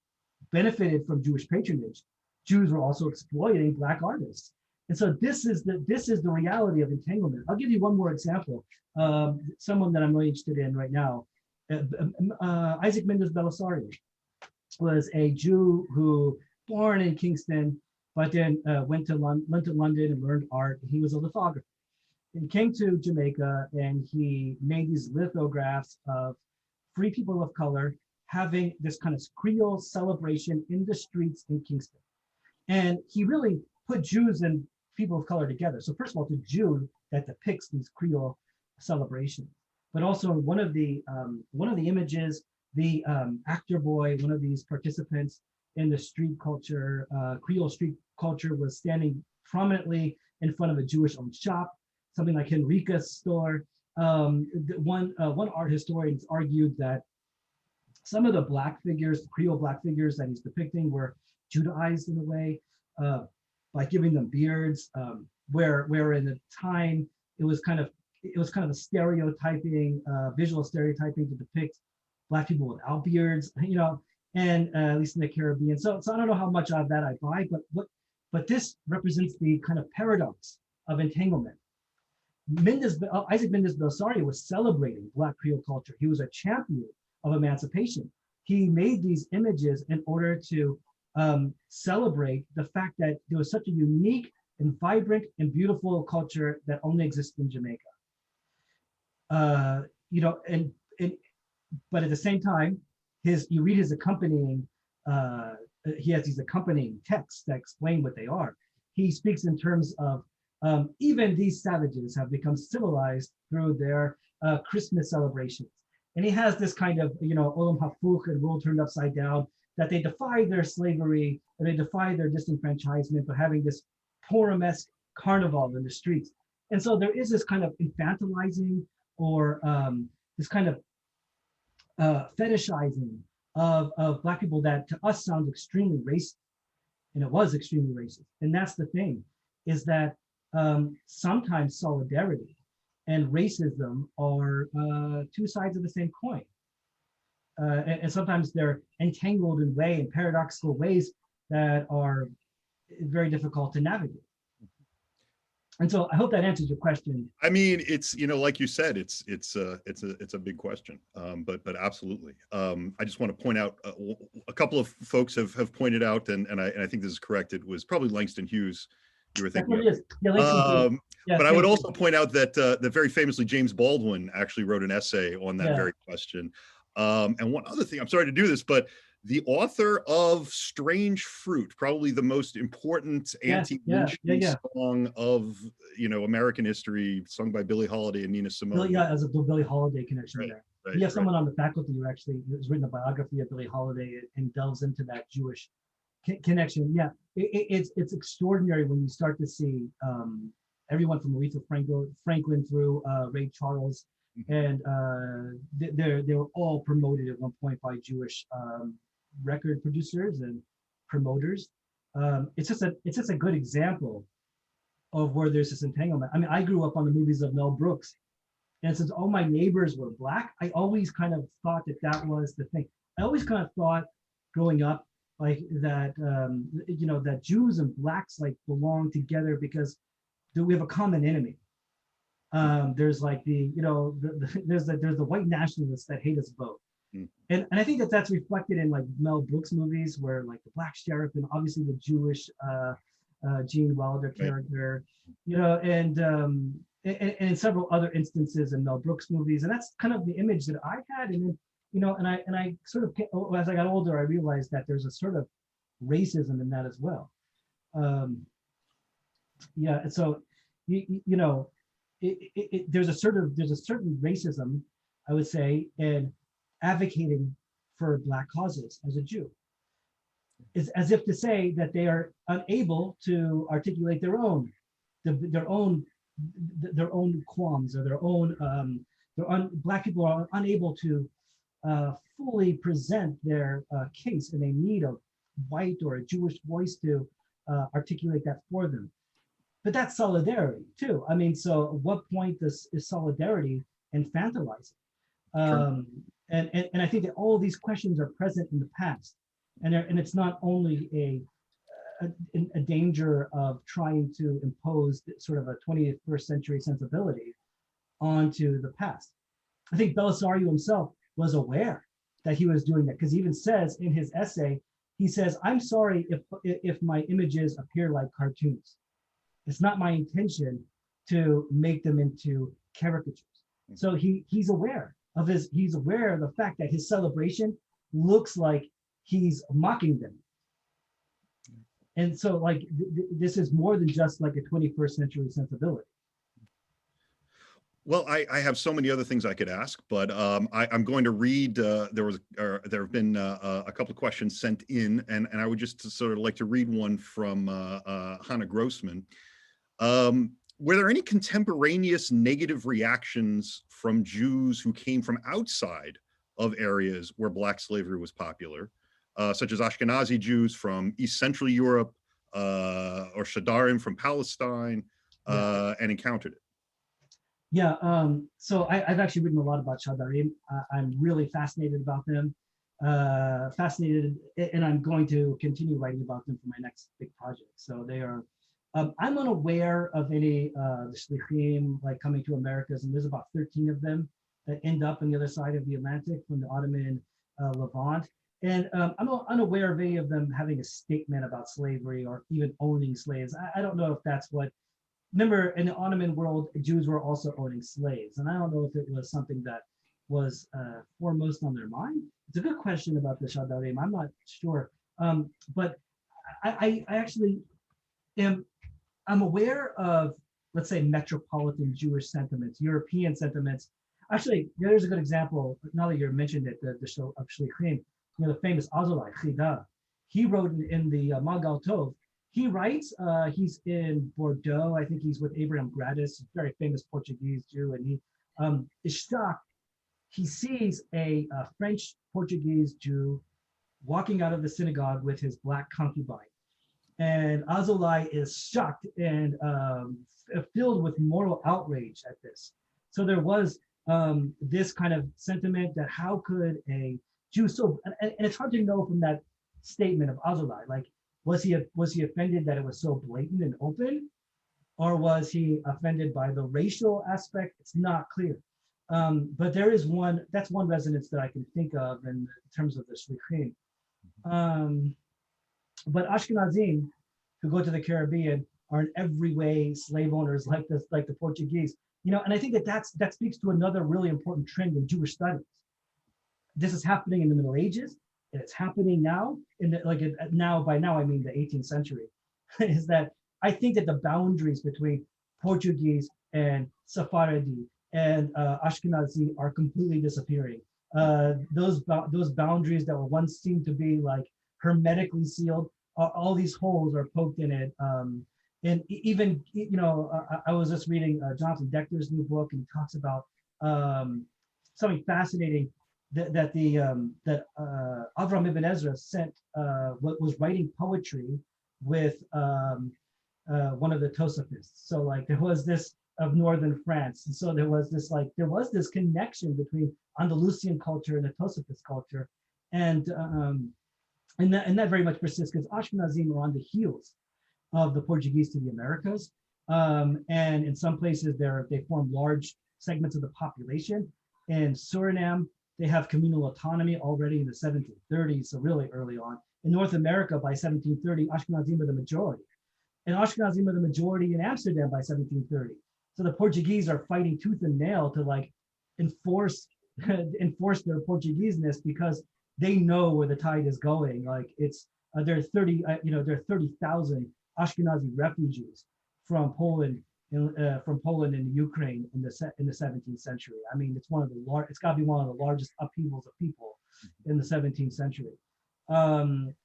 benefited from Jewish patronage, Jews were also exploiting Black artists. And so this is the reality of entanglement. I'll give you one more example. Someone that I'm really interested in right now, Isaac Mendes Belisarius was a Jew who born in Kingston, but then went to London and learned art. He was a lithographer. He came to Jamaica and he made these lithographs of free people of color having this kind of Creole celebration in the streets in Kingston. And he really put Jews and people of color together. So first of all, it's a Jew that depicts these Creole celebrations, but also one of the images, the actor boy, one of these participants in the street culture, Creole street culture, was standing prominently in front of a Jewish-owned shop, something like Henrica's store. One art historian argued that some of the Black figures, Creole Black figures that he's depicting, were Judaized in a way by giving them beards, where in the time it was kind of a stereotyping, visual stereotyping to depict Black people without beards, and at least in the Caribbean. So I don't know how much of that I buy, but this represents the kind of paradox of entanglement. Isaac Mendes Belisarius was celebrating Black Creole culture. He was a champion of emancipation. He made these images in order to celebrate the fact that there was such a unique and vibrant and beautiful culture that only exists in Jamaica. But at the same time, you read his accompanying, he has these accompanying texts that explain what they are. He speaks in terms of even these savages have become civilized through their Christmas celebrations. And he has this kind of, Olam Hafuch, and world turned upside down, that they defy their slavery and they defy their disenfranchisement by having this Purim-esque carnival in the streets. And so there is this kind of infantilizing or this kind of fetishizing of Black people that to us sounds extremely racist. And it was extremely racist. And that's the thing, is that sometimes solidarity and racism are two sides of the same coin. And sometimes they're entangled in paradoxical ways that are very difficult to navigate. And so I hope that answers your question. I mean, it's, like you said, it's a big question, but absolutely. I just want to point out a couple of folks have pointed out, and I think this is correct. It was probably Langston Hughes you were thinking of. Yeah, but I would also point out that very famously James Baldwin actually wrote an essay on that very question. And one other thing, I'm sorry to do this, but the author of Strange Fruit, probably the most important anti-lynching song of American history, sung by Billie Holiday and Nina Simone. As a Billie Holiday connection there. Right, you have someone on the faculty who has written a biography of Billie Holiday and delves into that Jewish connection. Yeah, it's extraordinary when you start to see everyone from Aretha Franklin through Ray Charles and they were all promoted at one point by Jewish record producers and promoters. It's just a good example of where there's this entanglement. I mean, I grew up on the movies of Mel Brooks, and since all my neighbors were Black, I always kind of thought that was the thing. I always kind of thought growing up like that, that Jews and Blacks like belong together because we have a common enemy. There's like there's the white nationalists that hate us both. And I think that's reflected in like Mel Brooks movies where like the Black sheriff and obviously the Jewish Gene Wilder character, and in several other instances in Mel Brooks movies. And that's kind of the image that I had. And then, and I sort of, as I got older, I realized that there's a sort of racism in that as well. And so, there's a certain racism, I would say, in advocating for Black causes as a Jew. It's as if to say that they are unable to articulate their own qualms or their own Black people are unable to fully present their case, and they need a white or a Jewish voice to articulate that for them. But that's solidarity too. I mean, so at what point is solidarity infantilizing? Sure. And I think that all of these questions are present in the past, and it's not only a danger of trying to impose sort of a 21st century sensibility onto the past. I think Belisario himself was aware that he was doing that, because he even says in his essay, he says, "I'm sorry if my images appear like cartoons. It's not my intention to make them into caricatures." So he's aware of the fact that his celebration looks like he's mocking them. And so like this is more than just like a 21st century sensibility. Well, I have so many other things I could ask, but I'm going to read. There have been a couple of questions sent in, and I would just sort of like to read one from Hannah Grossman. Were there any contemporaneous negative reactions from Jews who came from outside of areas where Black slavery was popular, such as Ashkenazi Jews from East Central Europe or Shadarim from Palestine, and encountered it? Yeah, so I've actually written a lot about Shadarim. I'm really fascinated about them, and I'm going to continue writing about them for my next big project. So they are, I'm unaware of any the shlichim like coming to Americas, and there's about 13 of them that end up on the other side of the Atlantic from the Ottoman Levant. And I'm unaware of any of them having a statement about slavery or even owning slaves. I don't know if that's what. Remember, in the Ottoman world, Jews were also owning slaves, and I don't know if it was something that was foremost on their mind. It's a good question about the Shadarim. I'm not sure, but I actually I'm aware of, let's say, metropolitan Jewish sentiments, European sentiments. Actually, there's a good example. Now that you mentioned it, the show of Shlichim, the famous Azulai Chida. He wrote in the Magal Tov. He writes, he's in Bordeaux. I think he's with Abraham Gradis, a very famous Portuguese Jew, and he is shocked. He sees a French Portuguese Jew walking out of the synagogue with his Black concubine. And Azulai is shocked and filled with moral outrage at this. So there was this kind of sentiment that how could a Jew, and it's hard to know from that statement of Azulai, like, was he offended that it was so blatant and open, or was he offended by the racial aspect? It's not clear. But there is that's one resonance that I can think of in terms of the shlichim. But Ashkenazim who go to the Caribbean are in every way slave owners like the Portuguese. And I think that speaks to another really important trend in Jewish studies. This is happening in the Middle Ages. And it's happening now by now I mean the 18th century, is that I think that the boundaries between Portuguese and Sephardi and Ashkenazi are completely disappearing. Those boundaries that were once seemed to be like hermetically sealed, all these holes are poked in it. And even I was just reading Jonathan Decker's new book, and he talks about something fascinating that Avram Ibn Ezra was writing poetry with one of the Tosafists. So like there was this of northern France, and so there was this connection between Andalusian culture and the Tosafist culture, and that very much persists because Ashkenazim are on the heels of the Portuguese to the Americas, and in some places they form large segments of the population. In Suriname, they have communal autonomy already in the 1730s, so really early on. In North America, by 1730, Ashkenazim are the majority. And Ashkenazim are the majority in Amsterdam by 1730. So the Portuguese are fighting tooth and nail to like enforce their Portugueseness because they know where the tide is going. Like it's there are 30,000 Ashkenazi refugees from Poland and Ukraine in the 17th century. I mean, it's it's got to be one of the largest upheavals of people in the 17th century.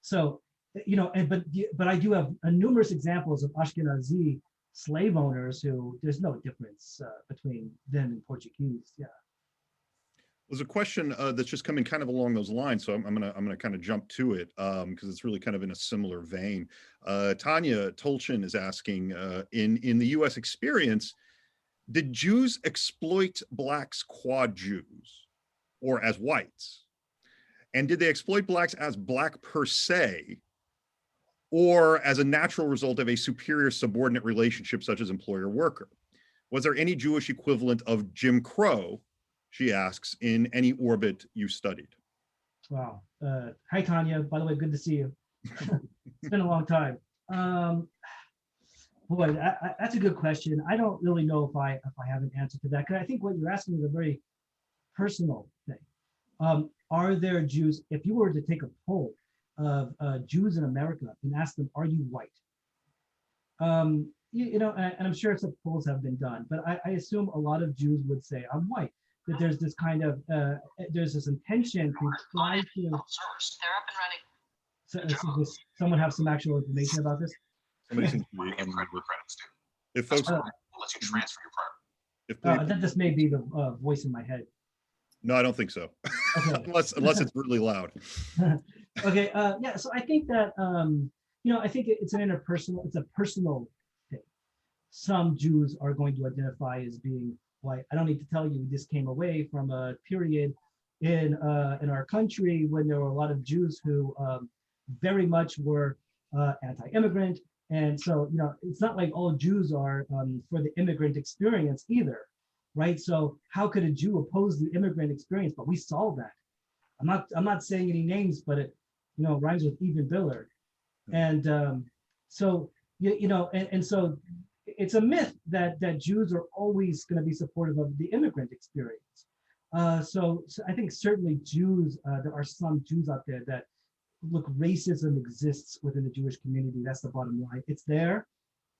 So, but I do have numerous examples of Ashkenazi slave owners who there's no difference between them and Portuguese. Yeah. There's a question that's just coming kind of along those lines, so I'm gonna kind of jump to it because it's really kind of in a similar vein. Tanya Tolchin is asking, in the U.S. experience, did Jews exploit blacks qua Jews or as whites? And did they exploit blacks as black per se, or as a natural result of a superior subordinate relationship such as employer-worker? Was there any Jewish equivalent of Jim Crow, she asks, in any orbit you studied? Wow. Hi, Tanya. By the way, good to see you. It's been a long time. Boy, that's a good question. I don't really know if I have an answer to that, because I think what you're asking is a very personal thing. Are there Jews, if you were to take a poll of Jews in America and ask them, are you white? And I'm sure some polls have been done, but I assume a lot of Jews would say, I'm white. That there's this kind of, there's this intention to try to. They're up and running. So does someone have some actual information about this? Somebody seems to be if folks lets you transfer your credit. That just may be the voice in my head. No, I don't think so. Okay. unless it's really loud. Okay. Yeah. So I think that I think it's a personal thing. Some Jews are going to identify as being white. I don't need to tell you, we just came away from a period in our country when there were a lot of Jews who very much were anti-immigrant. And so, it's not like all Jews are for the immigrant experience either, right? So how could a Jew oppose the immigrant experience? But we saw that. I'm not saying any names, but it, rhymes with even Biller. And so, and so it's a myth that Jews are always going to be supportive of the immigrant experience. So I think certainly Jews, there are some Jews out there that look, racism exists within the Jewish community. That's the bottom line. It's there.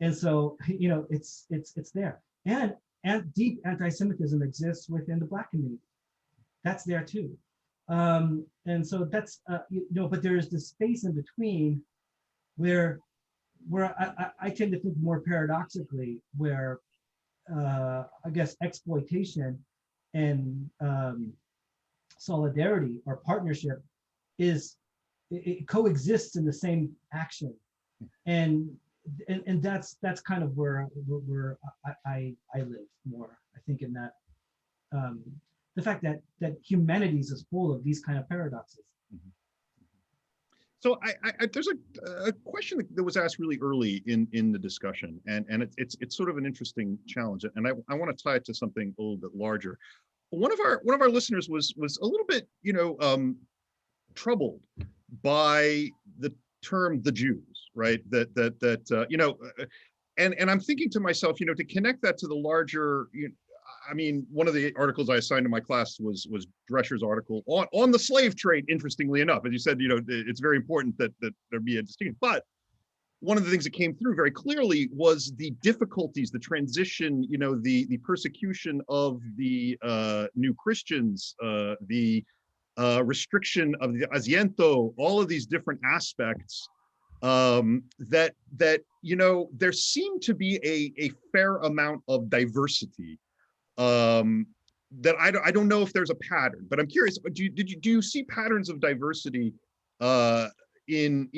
And so, it's there. And deep anti-Semitism exists within the Black community. That's there too. And so that's, but there is this space in between where I tend to think more paradoxically, where I guess exploitation and solidarity or partnership it coexists in the same action, and that's kind of where I live more. I think in that the fact that humanities is full of these kind of paradoxes. Mm-hmm. So there's a question that was asked really early in the discussion, and it's sort of an interesting challenge, and I want to tie it to something a little bit larger. One of our listeners was a little bit troubled by the term the Jews, right? And I'm thinking to myself, to connect that to the larger, one of the articles I assigned to my class was Drescher's article on the slave trade. Interestingly enough, as you said, it's very important that there be a distinction. But one of the things that came through very clearly was the difficulties, the transition, the persecution of the new Christians, the restriction of the asiento, all of these different aspects that there seemed to be a fair amount of diversity that I don't know if there's a pattern, but I'm curious. Do you see patterns of diversity in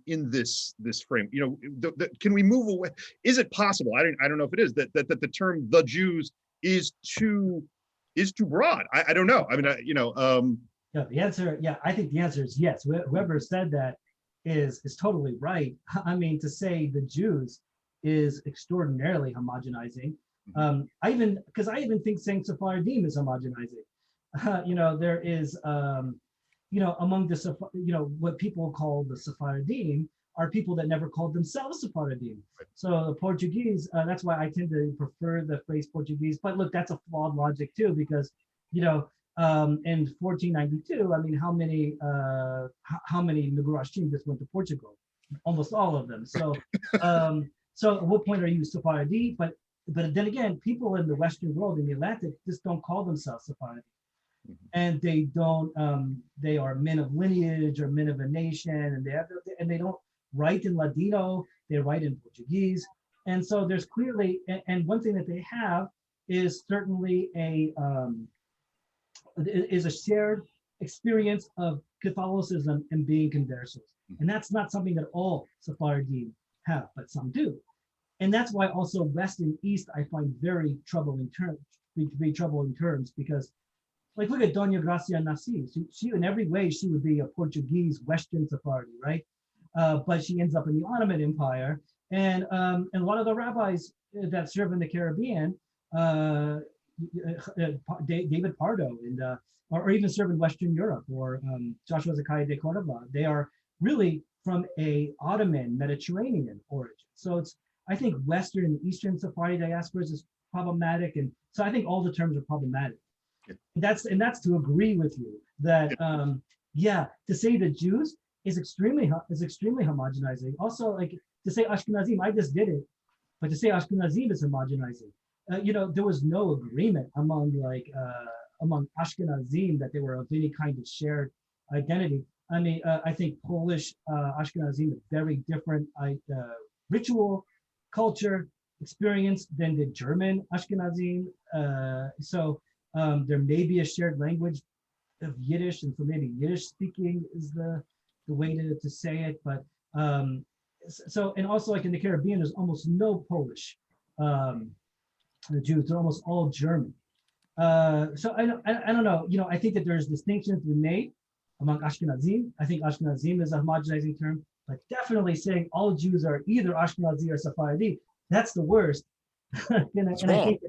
this frame? You know, can we move away? Is it possible? I don't know if it is that the term the Jews is too broad. I don't know. I mean, Yeah, the answer, yeah, I think the answer is yes. Whoever said that is totally right. I mean, to say the Jews is extraordinarily homogenizing. I even think saying Sephardim is homogenizing. You know, there is, you know, among the, you know, what people call the Sephardim are people that never called themselves Sephardim. So the Portuguese, that's why I tend to prefer the phrase Portuguese. But look, that's a flawed logic too, because, you know, in 1492, I mean, how many Migurashim just went to Portugal? Almost all of them. So, so at what point are you Sephardi? But then again, people in the Western world, in the Atlantic, just don't call themselves Sephardi. And they don't, they are men of lineage or men of a nation, and they don't write in Ladino, they write in Portuguese. And so there's clearly, and one thing that they have is certainly a shared experience of Catholicism and being conversos. And that's not something that all Sephardim have, but some do. And that's why also West and East I find very troubling terms, because like look at Doña Gracia Nassi. She in every way she would be a Portuguese Western Sephardi, right? But she ends up in the Ottoman Empire, and a lot of the rabbis that serve in the Caribbean, David Pardo, and or even serve in Western Europe, or Joshua Zakai de Cordova, they are really from a Ottoman Mediterranean origin. So it's, I think Western and Eastern Sephardi diasporas is problematic, and so I think all the terms are problematic. Yeah. That's to agree with you that yeah, to say the Jews is extremely homogenizing. Also, like to say Ashkenazim, I just did it, but to say Ashkenazim is homogenizing. You know, there was no agreement among among Ashkenazim that they were of any kind of shared identity. I mean, I think Polish Ashkenazim is very different ritual, culture, experience than the German Ashkenazim. So there may be a shared language of Yiddish, and so maybe Yiddish speaking is the way to say it. But so, and also like in the Caribbean, there's almost no Polish Jews, they're almost all German. So I don't know, you know, I think that there's distinctions to be made among Ashkenazim. I think Ashkenazim is a homogenizing term, but definitely saying all Jews are either Ashkenazi or Sephardi, that's the worst. and I think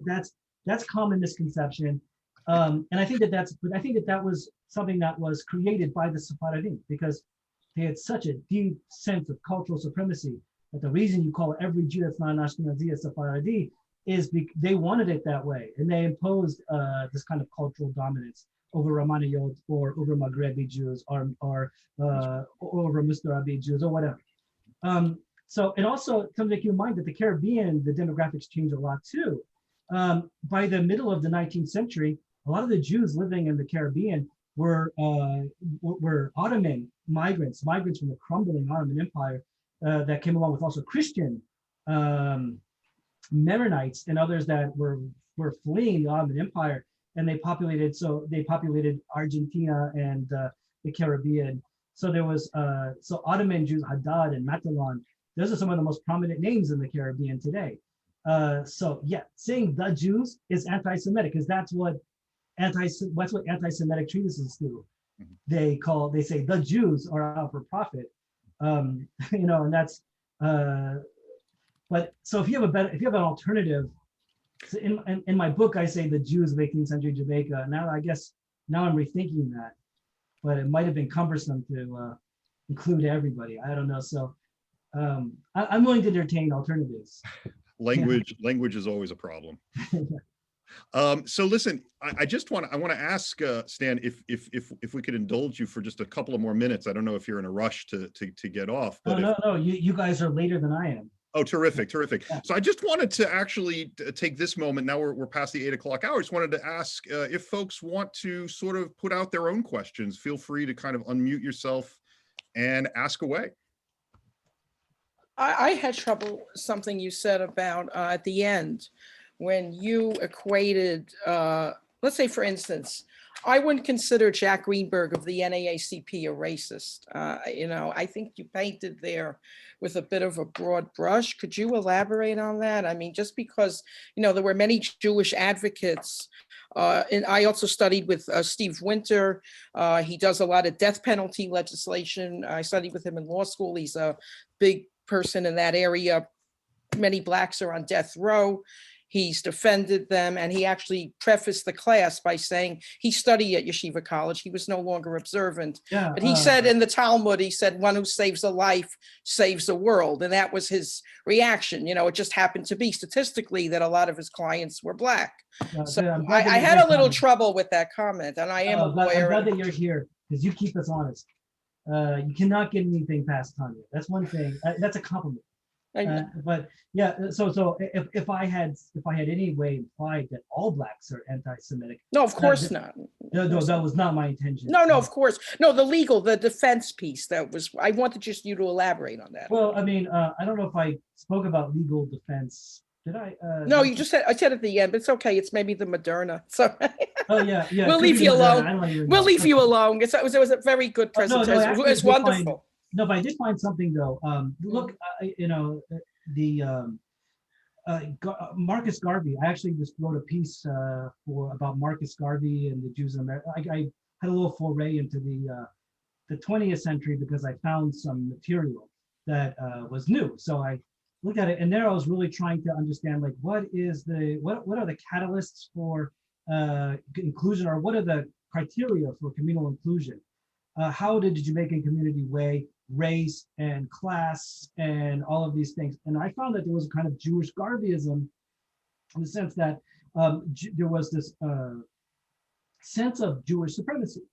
that's common misconception. And I think that was something that was created by the Sephardim, because they had such a deep sense of cultural supremacy that the reason you call every Jew that's not an Ashkenazi a Sephardi is they wanted it that way, and they imposed this kind of cultural dominance over Ramaniyot or over Maghrebi Jews or over Mustarabi Jews or whatever. So, and also something to keep in mind that the Caribbean, the demographics change a lot too. By the middle of the 19th century, a lot of the Jews living in the Caribbean were Ottoman migrants from the crumbling Ottoman Empire that came along with also Christian Maronites and others that were fleeing the Ottoman Empire, and they populated Argentina and the Caribbean. So there was so Ottoman Jews, Haddad and Matalan. Those are some of the most prominent names in the Caribbean today. So yeah, saying the Jews is anti-Semitic, because that's what anti-Semitic treatises do. They say the Jews are out for profit. You know, and that's but so if you have an alternative, so in my book I say the Jews of 18th century Jamaica. Now I guess I'm rethinking that, but it might have been cumbersome to include everybody. I don't know. So I'm willing to entertain alternatives. Language is always a problem. So listen, I want to ask Stan if we could indulge you for just a couple of more minutes. I don't know if you're in a rush to get off. But no, you guys are later than I am. Oh, terrific. Yeah. So I just wanted to actually take this moment. Now we're past the 8 o'clock hour. I just wanted to ask if folks want to sort of put out their own questions. Feel free to kind of unmute yourself and ask away. I had trouble something you said about at the end when you equated let's say, for instance, I wouldn't consider Jack Greenberg of the NAACP a racist. I think you painted there with a bit of a broad brush. Could you elaborate on that? I mean, just because, there were many Jewish advocates. And I also studied with Steve Winter. He does a lot of death penalty legislation. I studied with him in law school. He's a big person in that area. Many Blacks are on death row. He's defended them, and he actually prefaced the class by saying he studied at Yeshiva College. He was no longer observant. Yeah, but he said in the Talmud, he said, one who saves a life saves a world. And that was his reaction. It just happened to be statistically that a lot of his clients were Black. So I had a little trouble with that comment, and I am a lawyer. I'm glad that you're here because you keep us honest. You cannot get anything past Tanya. That's one thing. That's a compliment. But yeah, so if I had any way implied that all Blacks are anti-Semitic, no, of course not. No, that was not my intention. No, of course, no. The defense piece I wanted just you to elaborate on that. Well, I mean, I don't know if I spoke about legal defense. Did I? No, you just said. I said at the end, but it's okay. It's maybe the Moderna. So. Oh yeah. We'll leave you alone. We'll leave you alone. It was a very good presentation. No, it's wonderful. No, but I did find something though. Look, Marcus Garvey. I actually just wrote a piece about Marcus Garvey and the Jews in America. I had a little foray into the 20th century because I found some material that was new. So I looked at it, and there I was really trying to understand like what are the catalysts for inclusion, or what are the criteria for communal inclusion? How did the Jamaican community weigh race and class and all of these things? And I found that there was a kind of Jewish Garveyism in the sense that there was this sense of Jewish supremacy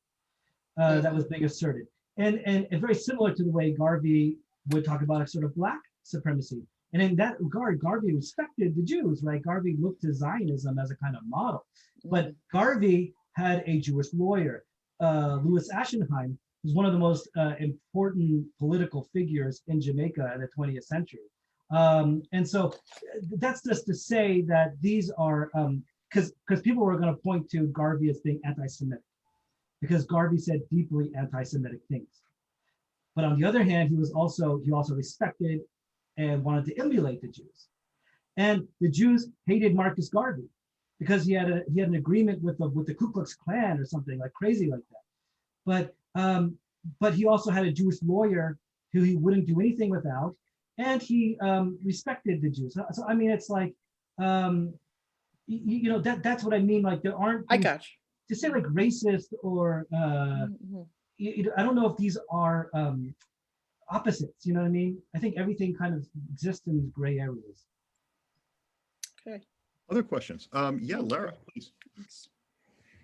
that was being asserted. And very similar to the way Garvey would talk about a sort of Black supremacy. And in that regard, Garvey respected the Jews, right? Garvey looked to Zionism as a kind of model. But Garvey had a Jewish lawyer, Louis Ashenheim, who's one of the most important political figures in Jamaica in the 20th century. And so that's just to say that these are, because people were going to point to Garvey as being anti-Semitic, because Garvey said deeply anti-Semitic things. But on the other hand, he also respected and wanted to emulate the Jews. And the Jews hated Marcus Garvey because he had an agreement with the Ku Klux Klan or something like crazy like that. But he also had a Jewish lawyer who he wouldn't do anything without, and he respected the Jews. So I mean, it's like, that's what I mean. Like there aren't. I got you. To say like racist or I don't know if these are opposites. You know what I mean? I think everything kind of exists in these gray areas. Okay. Other questions? Yeah, Lara, please.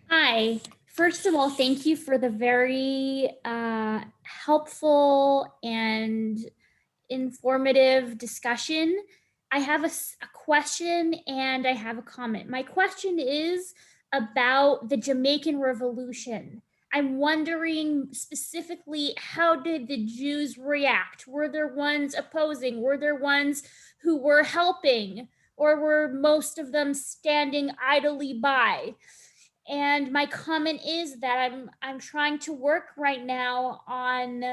Hi. First of all, thank you for the very helpful and informative discussion. I have a question and I have a comment. My question is about the Jamaican Revolution. I'm wondering specifically, how did the Jews react? Were there ones opposing? Were there ones who were helping? Or were most of them standing idly by? And my comment is that I'm trying to work right now on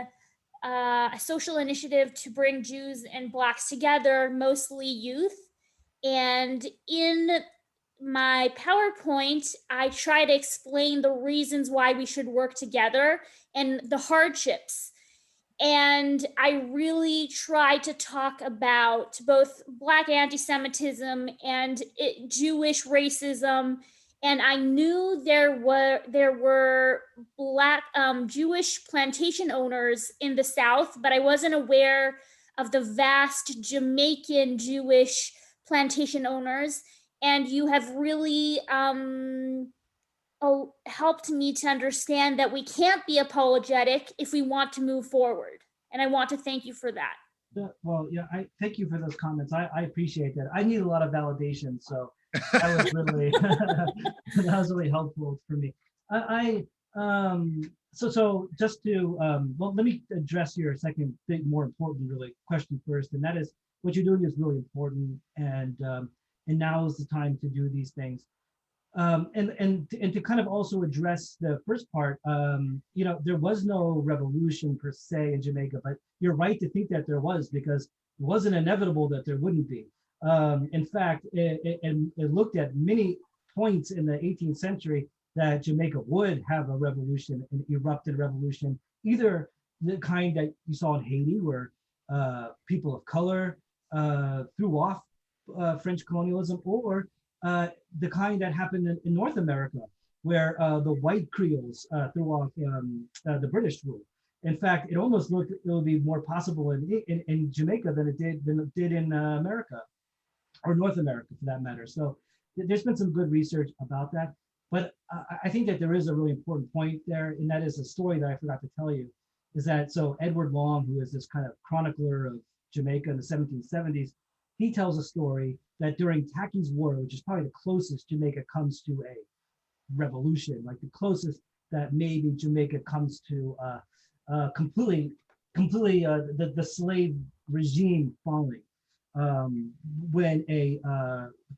a social initiative to bring Jews and Blacks together, mostly youth. And in my PowerPoint, I try to explain the reasons why we should work together and the hardships. And I really try to talk about both Black anti-Semitism and Jewish racism. And I knew there were Black Jewish plantation owners in the South, but I wasn't aware of the vast Jamaican Jewish plantation owners. And you have really helped me to understand that we can't be apologetic if we want to move forward. And I want to thank you for that. Well, yeah, I thank you for those comments. I appreciate that. I need a lot of validation, so that was really that was really helpful for me. So just to well, let me address your second big, more important really question first, and that is what you're doing is really important, and now is the time to do these things. And to kind of also address the first part, you know, there was no revolution per se in Jamaica, but you're right to think that there was, because it wasn't inevitable that there wouldn't be. In fact, it looked at many points in the 18th century that Jamaica would have a revolution, an erupted revolution, either the kind that you saw in Haiti, where people of color threw off French colonialism, or the kind that happened in North America, where the white Creoles threw off the British rule. In fact, it almost looked it would be more possible in Jamaica than it did in America, or North America for that matter. So there's been some good research about that. But I think that there is a really important point there, and that is a story that I forgot to tell you, is that so Edward Long, who is this kind of chronicler of Jamaica in the 1770s, he tells a story that during Tacky's War, which is probably the closest Jamaica comes to a revolution, like the closest that maybe Jamaica comes to completely the slave regime falling, when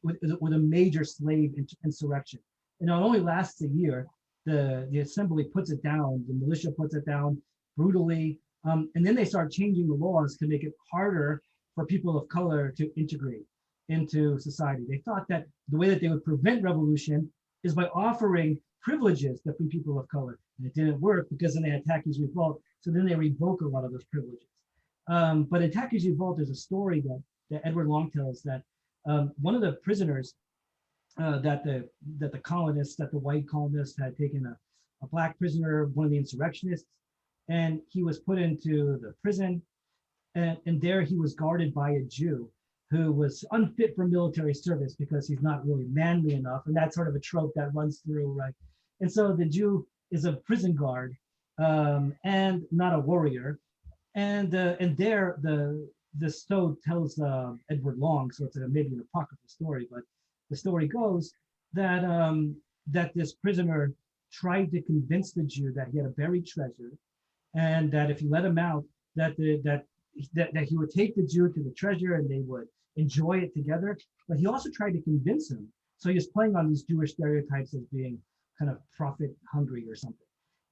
with a major slave insurrection. And it only lasts a year. The assembly puts it down, the militia puts it down brutally, and then they start changing the laws to make it harder for people of color to integrate into society. They thought that the way that they would prevent revolution is by offering privileges to free people of color. And it didn't work, because then they had Tacky's Revolt. So then they revoke a lot of those privileges. But in Tacky's Revolt, there's a story that Edward Long tells, that one of the prisoners that the colonists, that the white colonists had taken a black prisoner, one of the insurrectionists, and he was put into the prison, and there he was guarded by a Jew who was unfit for military service because he's not really manly enough, and that's sort of a trope that runs through, right? And so the Jew is a prison guard, and not a warrior, and there the story tells Edward Long, so it's maybe an apocryphal story, but the story goes that that this prisoner tried to convince the Jew that he had a buried treasure, and that if he let him out, that he would take the Jew to the treasure and they would enjoy it together. But he also tried to convince him. So he was playing on these Jewish stereotypes as being kind of profit hungry or something.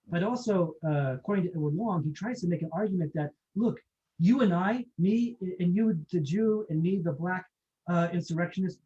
But also, according to Edward Long, he tries to make an argument that, look, you and I, me and you, the Jew, and me, the black insurrectionist,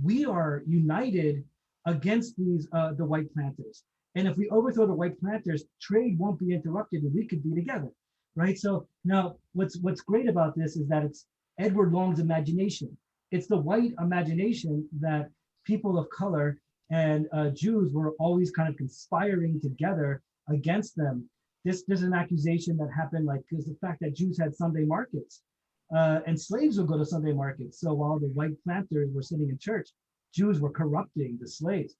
we are united against these the white planters. And if we overthrow the white planters, trade won't be interrupted and we could be together, right? So now what's great about this is that it's Edward Long's imagination. It's the white imagination that people of color and Jews were always kind of conspiring together against them. There's an accusation that happened, like, because the fact that Jews had Sunday markets and slaves would go to Sunday markets. So while the white planters were sitting in church, Jews were corrupting the slaves,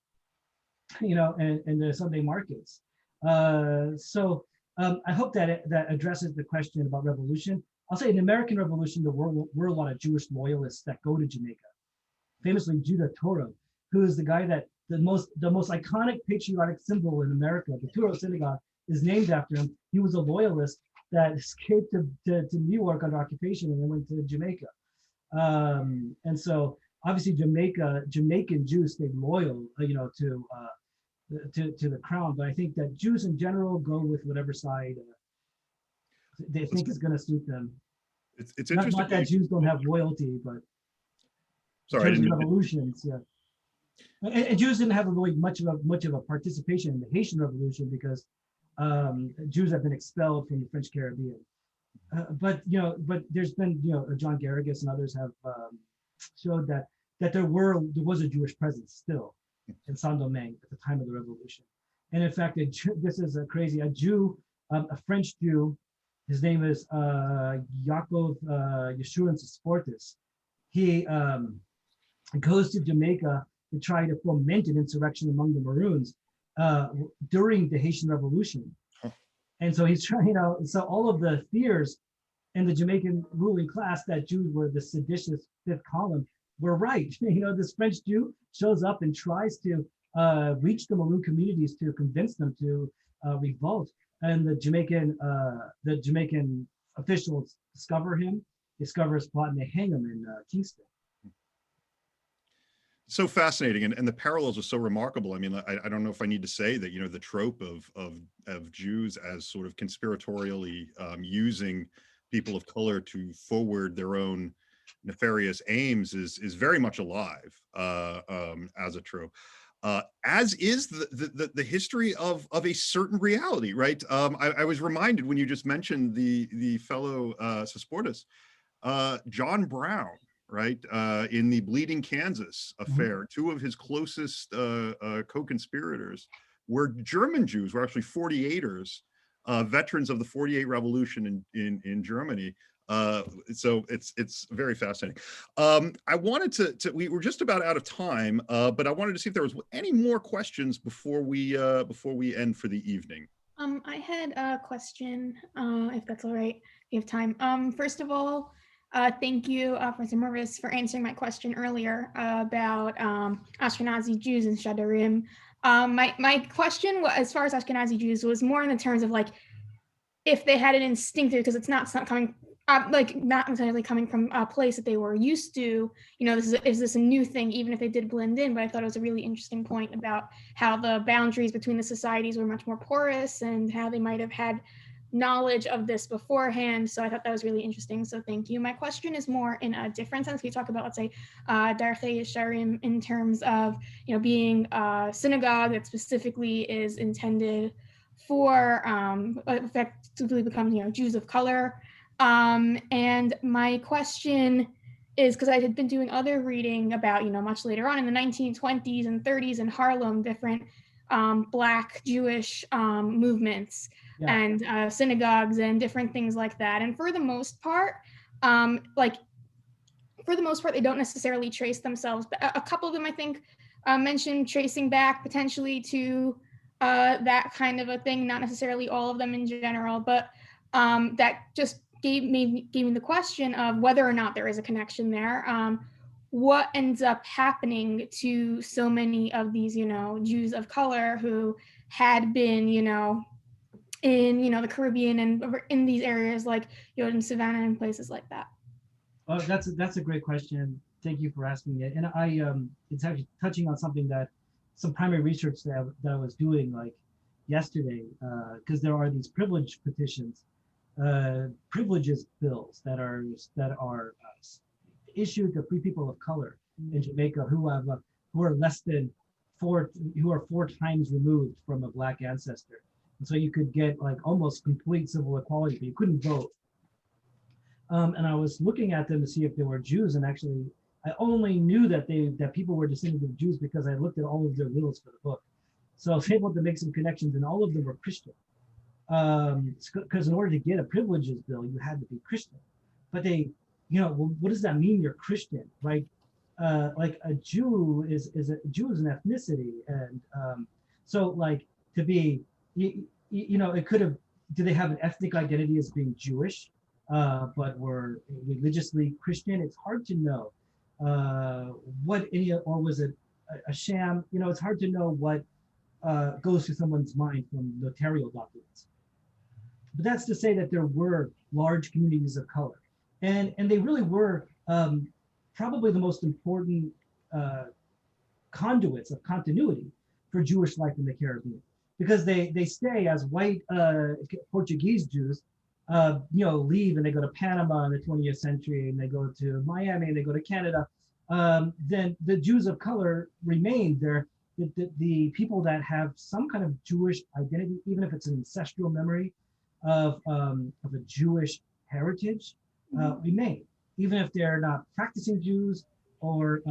you know, and the Sunday markets. So I hope that that addresses the question about revolution. I'll say in the American Revolution, there were a lot of Jewish loyalists that go to Jamaica. Famously, Judah Toro, who is the guy that the most iconic patriotic symbol in America, the Toro Synagogue, is named after him. He was a loyalist that escaped to New York under occupation and then went to Jamaica. And so obviously Jamaican Jews stayed loyal, you know, to the crown. But I think that Jews in general go with whatever side they think is going to suit them. It's interesting. Not that Jews don't have loyalty, but sorry, in terms of revolutions, yeah. And Jews didn't have really much of a participation in the Haitian Revolution because Jews have been expelled from the French Caribbean. But there's been, John Garrigus and others have showed that there was a Jewish presence still in Saint-Domingue at the time of the revolution. And in fact, this is crazy. A French Jew, his name is Yaakov Yeshurun Sportis. He goes to Jamaica to try to foment an insurrection among the Maroons during the Haitian Revolution. And so he's trying, so all of the fears in the Jamaican ruling class that Jews were the seditious fifth column were right. This French Jew shows up and tries to reach the Maroon communities to convince them to revolt. And the Jamaican officials discover his plot, and they hang him in Kingston. So fascinating, and the parallels are so remarkable. I mean, I don't know if I need to say that, the trope of Jews as sort of conspiratorially using people of color to forward their own nefarious aims is very much alive as a trope. As is the history of a certain reality, right? I was reminded when you just mentioned the fellow Sesportis, John Brown, right? In the Bleeding Kansas affair, two of his closest co-conspirators were German Jews, were actually 48ers, veterans of the 48 revolution in Germany. So it's very fascinating. I wanted to we were just about out of time, but I wanted to see if there was any more questions before we end for the evening. I had a question, if that's all right, if you have time. First of all, thank you, Professor Mervis, for answering my question earlier about Ashkenazi Jews and Shadarim. My question, as far as Ashkenazi Jews, was more in the terms of like, if they had an instinctive, because it's not coming, not necessarily coming from a place that they were used to, is this a new thing, even if they did blend in? But I thought it was a really interesting point about how the boundaries between the societies were much more porous and how they might have had knowledge of this beforehand. So I thought that was really interesting. So thank you. My question is more in a different sense. We talk about, let's say, Darchei Yesharim in terms of, being a synagogue that specifically is intended for effectively become, Jews of color. And my question is, because I had been doing other reading about, much later on in the 1920s and 30s in Harlem, different Black Jewish movements. Yeah. And synagogues and different things like that. And for the most part, they don't necessarily trace themselves. But a couple of them, I think, mentioned tracing back potentially to that kind of a thing. Not necessarily all of them in general, but that just gave me the question of whether or not there is a connection there. What ends up happening to so many of these, Jews of color who had been, in the Caribbean and in these areas like in Savannah and places like that? Oh, that's a great question. Thank you for asking it. And it's actually touching on something that some primary research that I was doing like yesterday, because there are these privilege petitions, privileges bills that are issued to free people of color in Jamaica who are less than four times removed from a Black ancestor. And so you could get like almost complete civil equality, but you couldn't vote. And I was looking at them to see if they were Jews, and actually I only knew that people were descendants of Jews because I looked at all of their wills for the book. So I was able to make some connections, and all of them were Christian. Because in order to get a privileges bill, you had to be Christian. But they, well, what does that mean? You're Christian, right? Like a Jew is an ethnicity, and so like to be, it could have. Do they have an ethnic identity as being Jewish, but were religiously Christian? It's hard to know. Or was it a sham? It's hard to know what goes through someone's mind from notarial documents. But that's to say that there were large communities of color, and they really were probably the most important conduits of continuity for Jewish life in the Caribbean, because they stay as white Portuguese Jews, leave and they go to Panama in the 20th century, and they go to Miami, and they go to Canada. Then the Jews of color remain there. The people that have some kind of Jewish identity, even if it's an ancestral memory of a Jewish heritage, remain, even if they're not practicing Jews or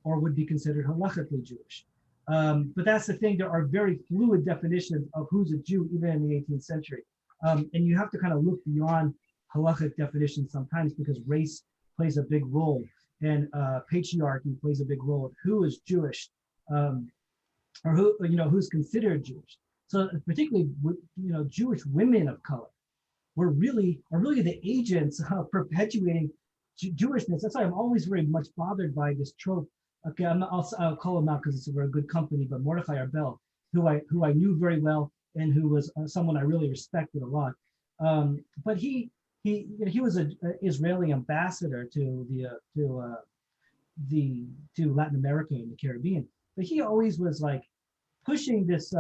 would be considered halakhically Jewish. But that's the thing. There are very fluid definitions of who's a Jew, even in the 18th century. And you have to kind of look beyond halakhic definitions sometimes, because race plays a big role, and patriarchy plays a big role of who is Jewish, or who's considered Jewish. So particularly, Jewish women of color are really the agents of perpetuating Jewishness. That's why I'm always very much bothered by this trope. Okay, I'll call him out because it's a very good company, but Mordechai Arbel, who I knew very well and who was someone I really respected a lot. But he was an Israeli ambassador to to Latin America and the Caribbean. But he always was like pushing this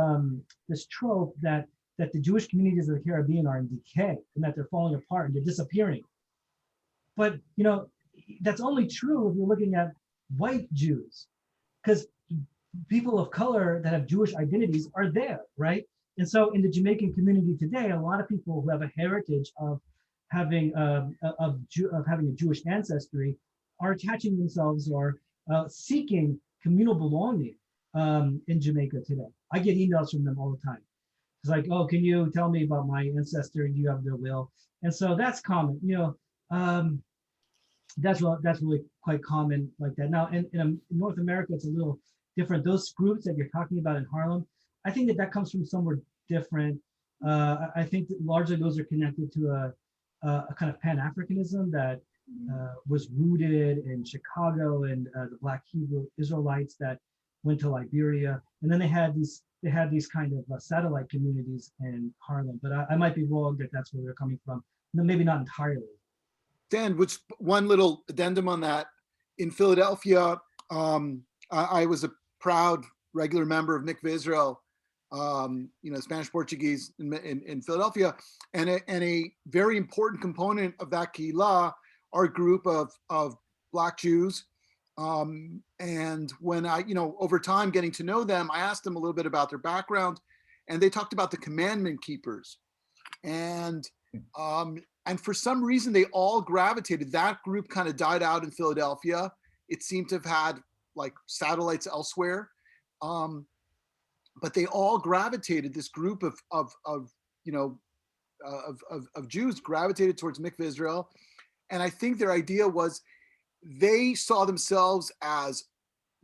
this trope that the Jewish communities of the Caribbean are in decay and that they're falling apart and they're disappearing. But you know, that's only true if you're looking at white Jews, because people of color that have Jewish identities are there, right? And so in the Jamaican community today, a lot of people who have a heritage of having having a Jewish ancestry are attaching themselves or seeking communal belonging in Jamaica today. I get emails from them all the time. It's like, oh, can you tell me about my ancestor? Do you have their will? And so that's common, you know. That's really quite common like that. Now in North America, it's a little different. Those groups that you're talking about in Harlem, I think that comes from somewhere different. I think that largely those are connected to a kind of Pan-Africanism that was rooted in Chicago and the Black Hebrew Israelites that went to Liberia, and then they had these kind of satellite communities in Harlem. But I might be wrong that that's where they're coming from. No, maybe not entirely. Dan, which one little addendum on that? In Philadelphia, I was a proud regular member of Mikveh Israel, you know, Spanish Portuguese in Philadelphia, and a very important component of that kihila, our group of Black Jews. And when I, you know, over time getting to know them, I asked them a little bit about their background, and they talked about the commandment keepers, and for some reason they all gravitated. That group kind of died out in Philadelphia. It seemed to have had like satellites elsewhere, but they all gravitated. This group of you know of Jews gravitated towards Mikveh Israel, and I think their idea was they saw themselves as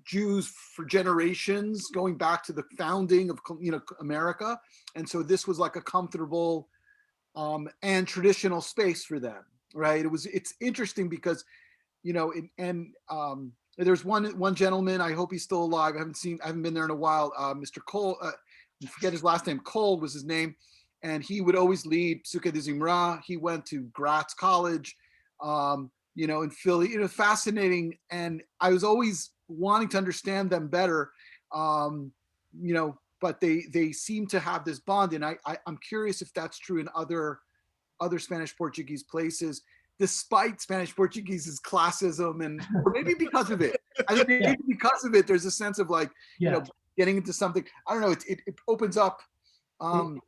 Jews for generations, going back to the founding of, you know, America, and so this was like a comfortable and traditional space for them, right? It's interesting because, you know, there's one gentleman, I hope he's still alive. I haven't been there in a while. Mr. Cole, I forget his last name. Cole was his name, and he would always lead Sukkah de Zimra. He went to Gratz College, you know, in Philly. You know, fascinating, and I was always wanting to understand them better, you know. But they seem to have this bond, and I'm curious if that's true in other Spanish Portuguese places, despite Spanish Portuguese's classism, and or maybe because of it. I think maybe because of it, there's a sense of like, you know, getting into something. I don't know. It opens up.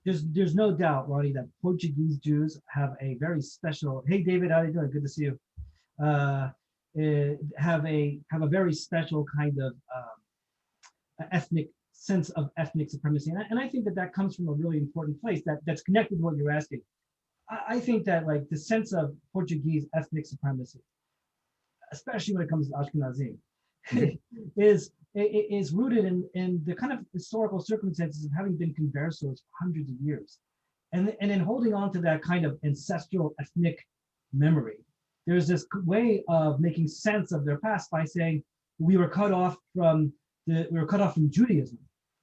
There's no doubt, Ronnie, that Portuguese Jews have a very special. Hey, David, how are you doing? Good to see you. Have a very special kind of ethnic sense of ethnic supremacy, and I think that comes from a really important place that's connected to what you're asking. I think that like the sense of Portuguese ethnic supremacy, especially when it comes to Ashkenazim, is rooted in the kind of historical circumstances of having been conversos for hundreds of years, and in holding on to that kind of ancestral ethnic memory. There's this way of making sense of their past by saying we were cut off from Judaism.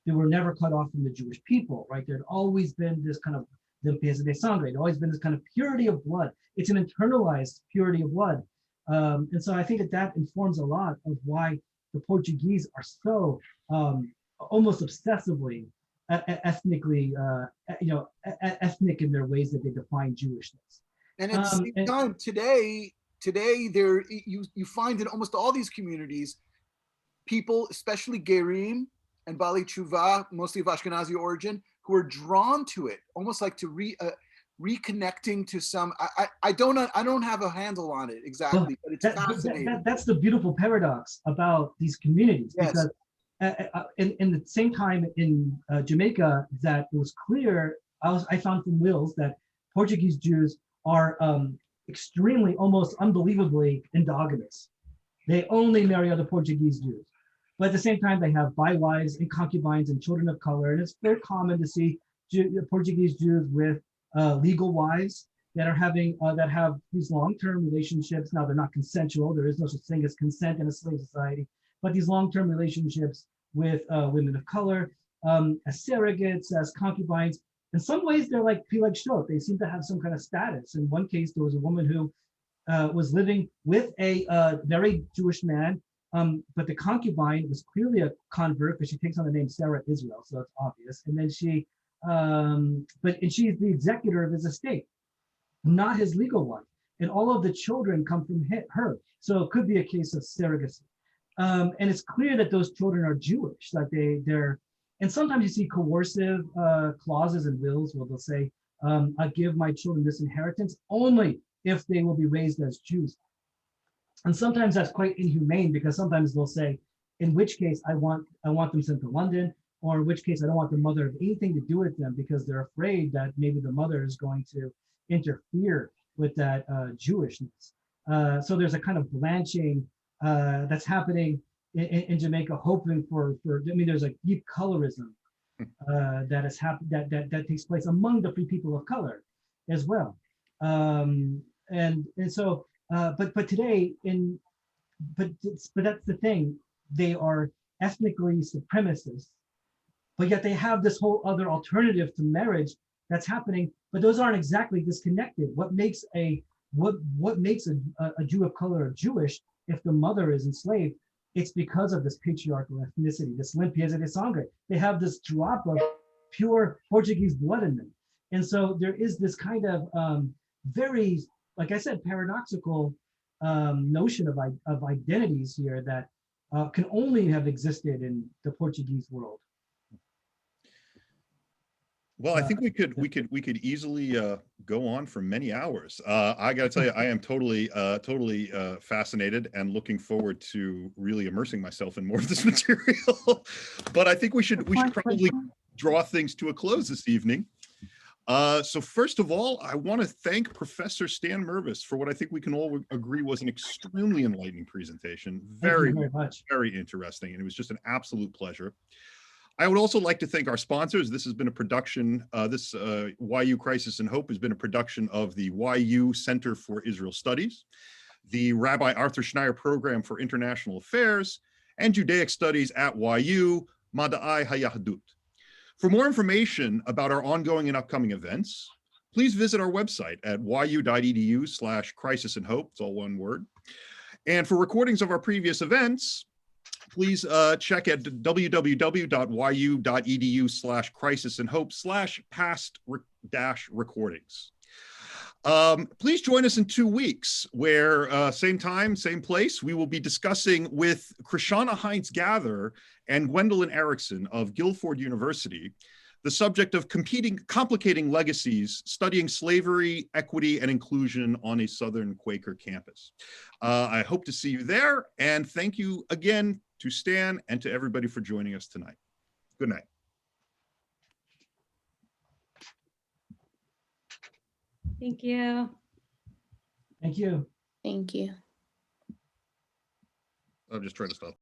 They were never cut off from the Jewish people, right? There'd always been this kind of limpieza de sangre. There'd always been this kind of purity of blood. It's an internalized purity of blood. And so I think that informs a lot of why the Portuguese are so almost obsessively ethnically, ethnic in their ways that they define Jewishness. And at the same time, today there you find in almost all these communities, people, especially Gerim and Bali Tshuva, mostly of Ashkenazi origin, who are drawn to it, almost like to reconnecting to some. I don't have a handle on it exactly, but it's fascinating. That's the beautiful paradox about these communities, because in the same time in Jamaica, that it was clear. I found from wills that Portuguese Jews are extremely, almost unbelievably endogamous. They only marry other Portuguese Jews. But at the same time, they have bywives and concubines and children of color. And it's very common to see Portuguese Jews with legal wives that are having that have these long-term relationships. Now, they're not consensual. There is no such thing as consent in a slave society. But these long-term relationships with women of color, as surrogates, as concubines. In some ways, they're like Peleg Shot. They seem to have some kind of status. In one case, there was a woman who was living with a very Jewish man But the concubine was clearly a convert because she takes on the name Sarah Israel, so it's obvious. And then she, and she's the executor of his estate, not his legal one. And all of the children come from her. So it could be a case of surrogacy. And it's clear that those children are Jewish, that they're, and sometimes you see coercive clauses in wills where they'll say, I give my children this inheritance only if they will be raised as Jews. And sometimes that's quite inhumane because sometimes they'll say, in which case I want them sent to London, or in which case I don't want the mother to have anything to do with them because they're afraid that maybe the mother is going to interfere with that Jewishness. So there's a kind of blanching that's happening in Jamaica, hoping for I mean, there's a deep colorism that has happened that takes place among the free people of color as well. And so but today but that's the thing, they are ethnically supremacists, but yet they have this whole other alternative to marriage that's happening, but those aren't exactly disconnected. What makes a Jew of color or Jewish if the mother is enslaved? It's because of this patriarchal ethnicity, this limpieza de sangre. They have this drop of pure Portuguese blood in them. And so there is this kind of very, like I said, paradoxical notion of identities here that can only have existed in the Portuguese world. Well, I think we could easily go on for many hours. I got to tell you, I am totally fascinated and looking forward to really immersing myself in more of this material. But I think we should probably draw things to a close this evening. So first of all, I want to thank Professor Stan Mervis for what I think we can all agree was an extremely enlightening presentation. Very interesting, and it was just an absolute pleasure. I would also like to thank our sponsors. This has been a production, YU Crisis and Hope has been a production of the YU Center for Israel Studies, the Rabbi Arthur Schneier Program for International Affairs, and Judaic Studies at YU, Mada'ai HaYahdut. For more information about our ongoing and upcoming events, please visit our website at yu.edu/crisis and hope. It's all one word. And for recordings of our previous events, please check at www.yu.edu/crisisandhope/past-recordings. Please join us in 2 weeks where same time, same place, we will be discussing with Krishana Heinz Gather and Gwendolyn Erickson of Guilford University the subject of complicating legacies, studying slavery, equity, and inclusion on a Southern Quaker campus. I hope to see you there, and thank you again to Stan and to everybody for joining us tonight. Good night. Thank you. Thank you. Thank you. I'm just trying to stop.